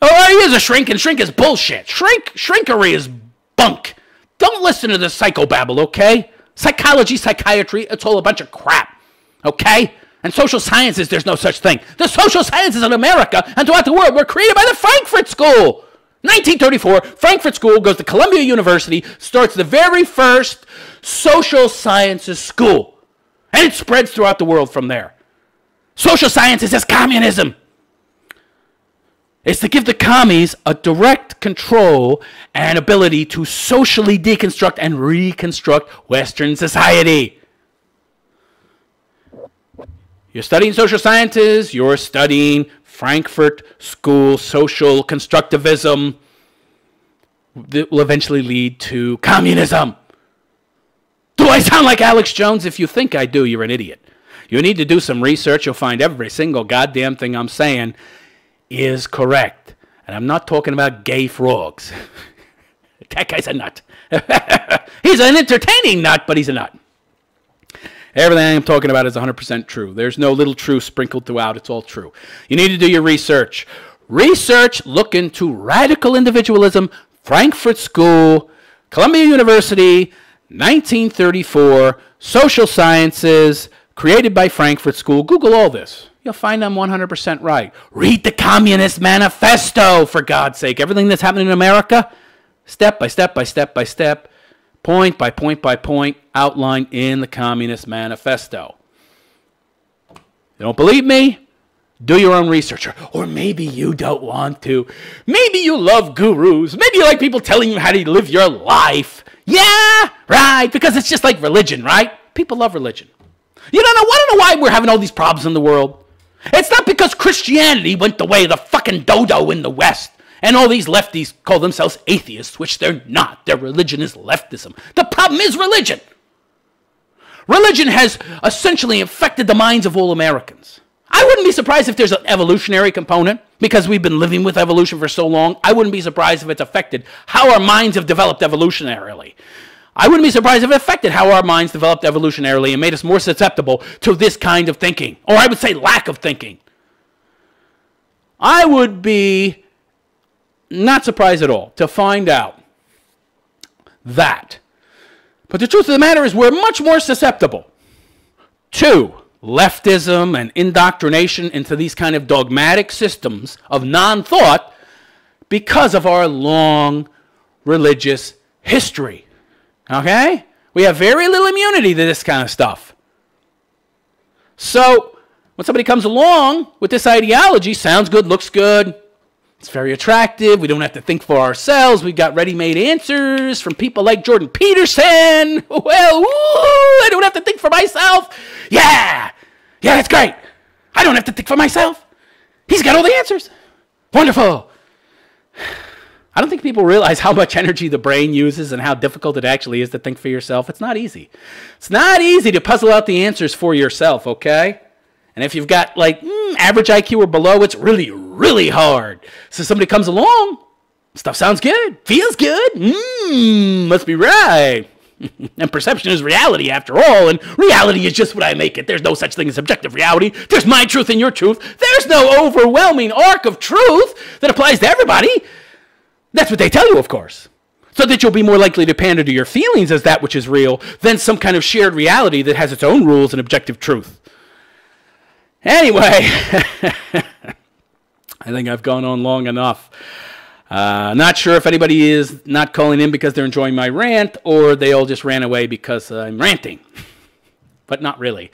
Oh, he is a shrink, and shrink is bullshit. Shrinkery is bunk. Don't listen to this psychobabble, okay? Psychology, psychiatry, it's all a bunch of crap, okay? And social sciences, there's no such thing. The social sciences in America and throughout the world were created by the Frankfurt School. 1934, Frankfurt School goes to Columbia University, starts the very first social sciences school. And it spreads throughout the world from there. Social sciences is communism. It's to give the commies a direct control and ability to socially deconstruct and reconstruct Western society. You're studying social sciences, you're studying Frankfurt School social constructivism that will eventually lead to communism. Do I sound like Alex Jones? If you think I do, you're an idiot. You need to do some research. You'll find every single goddamn thing I'm saying is correct. And I'm not talking about gay frogs. That guy's a nut. He's an entertaining nut, but he's a nut. Everything I'm talking about is 100% true. There's no little truth sprinkled throughout. It's all true. You need to do your research. Research, look into radical individualism, Frankfurt School, Columbia University, 1934, social sciences, created by Frankfurt School. Google all this. You'll find I'm 100% right. Read the Communist Manifesto, for God's sake. Everything that's happening in America, step by step by step by step, point by point by point, outlined in the Communist Manifesto. You don't believe me? Do your own research. Or maybe you don't want to. Maybe you love gurus. Maybe you like people telling you how to live your life. Yeah, right, because it's just like religion, right? People love religion. You don't know why we're having all these problems in the world? It's not because Christianity went the way of the fucking dodo in the West. And all these lefties call themselves atheists, which they're not. Their religion is leftism. The problem is religion. Religion has essentially infected the minds of all Americans. I wouldn't be surprised if there's an evolutionary component, because we've been living with evolution for so long. I wouldn't be surprised if it's affected how our minds have developed evolutionarily. I wouldn't be surprised if it affected how our minds developed evolutionarily and made us more susceptible to this kind of thinking, or I would say lack of thinking. I would be not surprised at all to find out that. But the truth of the matter is we're much more susceptible to leftism and indoctrination into these kind of dogmatic systems of non-thought because of our long religious history. Okay? We have very little immunity to this kind of stuff. So, when somebody comes along with this ideology, sounds good, looks good, it's very attractive, we don't have to think for ourselves, we've got ready-made answers from people like Jordan Peterson. Well, I don't have to think for myself. Yeah, it's great. I don't have to think for myself. He's got all the answers. Wonderful. I don't think people realize how much energy the brain uses and how difficult it actually is to think for yourself. It's not easy. It's not easy to puzzle out the answers for yourself, okay? And if you've got, like, average IQ or below, it's really, really hard. So somebody comes along, stuff sounds good, feels good, must be right. And perception is reality after all, and reality is just what I make it. There's no such thing as objective reality. There's my truth and your truth. There's no overwhelming arc of truth that applies to everybody. That's what they tell you, of course. So that you'll be more likely to pander to your feelings as that which is real than some kind of shared reality that has its own rules and objective truth. Anyway, I think I've gone on long enough. Not sure if anybody is not calling in because they're enjoying my rant or they all just ran away because I'm ranting. But not really.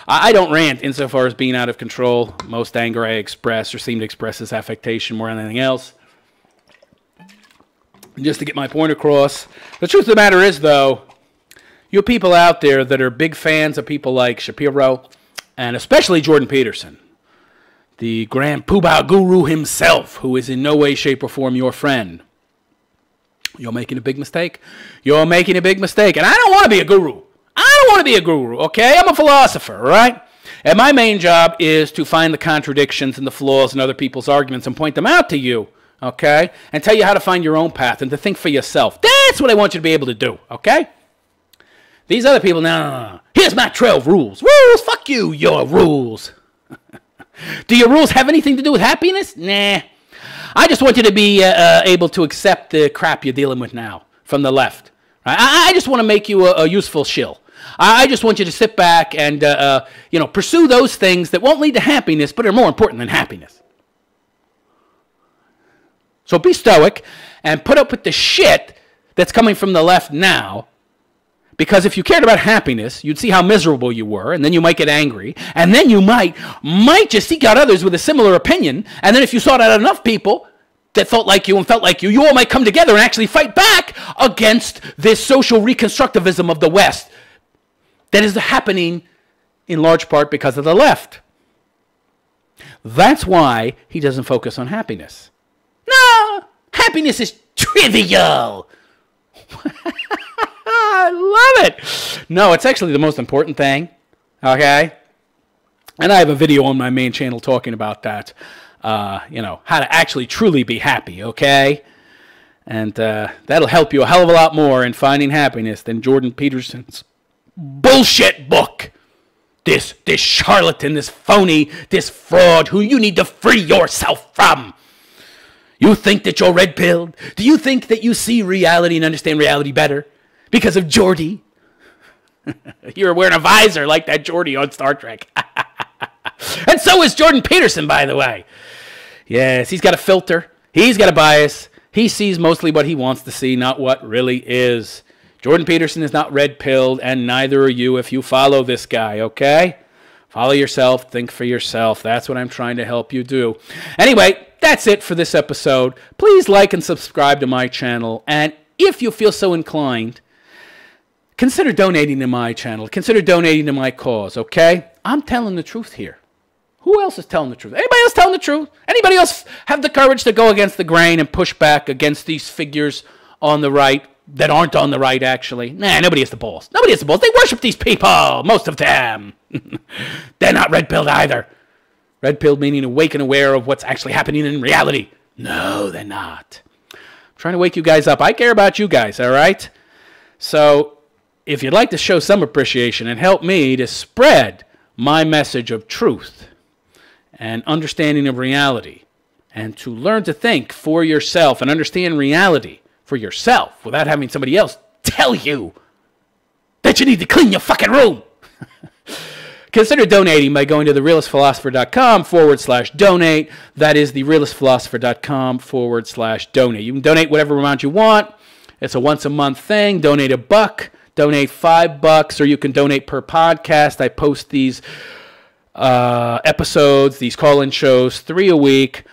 I don't rant insofar as being out of control. Most anger I express or seem to express as affectation more than anything else. Just to get my point across. The truth of the matter is, though, you people out there that are big fans of people like Shapiro and especially Jordan Peterson, the grand poobah guru himself, who is in no way, shape, or form your friend. You're making a big mistake. You're making a big mistake. And I don't want to be a guru. I don't want to be a guru, okay? I'm a philosopher, right? And my main job is to find the contradictions and the flaws in other people's arguments and point them out to you, okay? And tell you how to find your own path and to think for yourself. That's what I want you to be able to do, okay? These other people, no. Here's my 12 rules. Rules? Fuck you, your rules. Do your rules have anything to do with happiness? Nah. I just want you to be able to accept the crap you're dealing with now from the left. Right? I just want to make you a useful shill. I just want you to sit back and pursue those things that won't lead to happiness, but are more important than happiness. So be stoic and put up with the shit that's coming from the left now. Because if you cared about happiness, you'd see how miserable you were, and then you might get angry, and then you might just seek out others with a similar opinion, and then if you sought out enough people that thought like you and felt like you all might come together and actually fight back against this social reconstructivism of the West that is happening in large part because of the left. That's why he doesn't focus on happiness. No, happiness is trivial. I love it. No, it's actually the most important thing, okay? And I have a video on my main channel talking about that, how to actually truly be happy, okay? And that'll help you a hell of a lot more in finding happiness than Jordan Peterson's bullshit book. This charlatan, this phony, this fraud who you need to free yourself from. You think that you're red-pilled? Do you think that you see reality and understand reality better? Because of Geordi. You're wearing a visor like that Geordi on Star Trek. And so is Jordan Peterson, by the way. Yes, he's got a filter. He's got a bias. He sees mostly what he wants to see, not what really is. Jordan Peterson is not red-pilled, and neither are you if you follow this guy, okay? Follow yourself. Think for yourself. That's what I'm trying to help you do. Anyway, that's it for this episode. Please like and subscribe to my channel, and if you feel so inclined, consider donating to my channel. Consider donating to my cause, okay? I'm telling the truth here. Who else is telling the truth? Anybody else telling the truth? Anybody else have the courage to go against the grain and push back against these figures on the right that aren't on the right, actually? Nah, nobody has the balls. Nobody has the balls. They worship these people, most of them. They're not red-pilled either. Red-pilled meaning awake and aware of what's actually happening in reality. No, they're not. I'm trying to wake you guys up. I care about you guys, all right? So if you'd like to show some appreciation and help me to spread my message of truth and understanding of reality, and to learn to think for yourself and understand reality for yourself without having somebody else tell you that you need to clean your fucking room, consider donating by going to therealistphilosopher.com/donate. That is therealistphilosopher.com/donate. You can donate whatever amount you want. It's a once-a-month thing. Donate $1, donate $5, or you can donate per podcast. I post these episodes, these call-in shows, 3 a week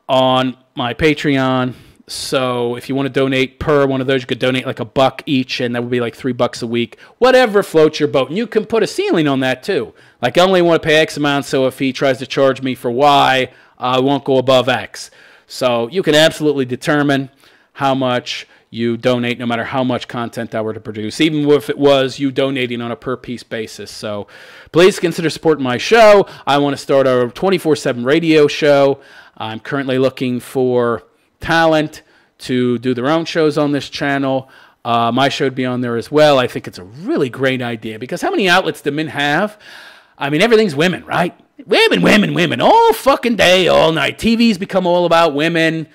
on my Patreon. So if you want to donate per one of those, you could donate like $1 each, and that would be like $3 a week. Whatever floats your boat. And you can put a ceiling on that too. Like, I only want to pay X amount, so if he tries to charge me for Y, I won't go above X. So you can absolutely determine how much you donate, no matter how much content I were to produce, even if it was you donating on a per-piece basis. So please consider supporting my show. I want to start a 24/7 radio show. I'm currently looking for talent to do their own shows on this channel. My show would be on there as well. I think it's a really great idea, because how many outlets do men have? I mean, everything's women, right? Women, women, women, all fucking day, all night. TV's become all about women.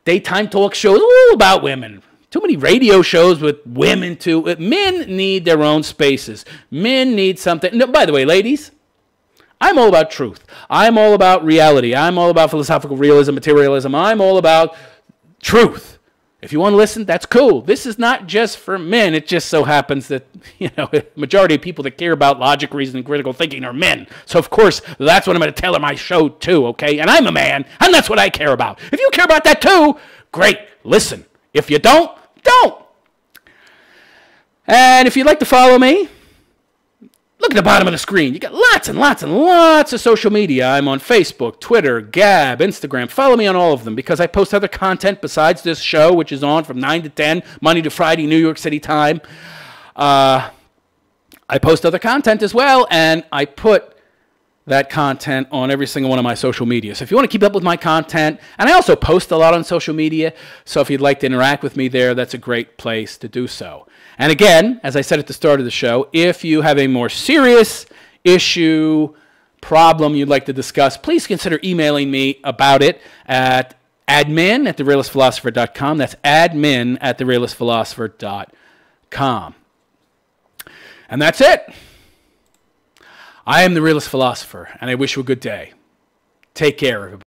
Daytime talk shows, all about women. Too many radio shows with women, too. Men need their own spaces. Men need something. No, by the way, ladies, I'm all about truth. I'm all about reality. I'm all about philosophical realism, materialism. I'm all about truth. If you want to listen, that's cool. This is not just for men. It just so happens that, the majority of people that care about logic, reason, and critical thinking are men. So, of course, that's what I'm going to tailor my show to, okay? And I'm a man, and that's what I care about. If you care about that too, great. Listen. If you don't, don't. And if you'd like to follow me, look at the bottom of the screen. You got lots and lots and lots of social media. I'm on Facebook, Twitter, Gab, Instagram. Follow me on all of them, because I post other content besides this show, which is on from 9 to 10, Monday to Friday, New York City time. I post other content as well, and I put that content on every single one of my social media. So if you want to keep up with my content, and I also post a lot on social media, so if you'd like to interact with me there, that's a great place to do so. And again, as I said at the start of the show, if you have a more serious issue, problem you'd like to discuss, please consider emailing me about it at admin@therealistphilosopher.com. That's admin@therealistphilosopher.com. And that's it. I am the Realist Philosopher, and I wish you a good day. Take care, everybody.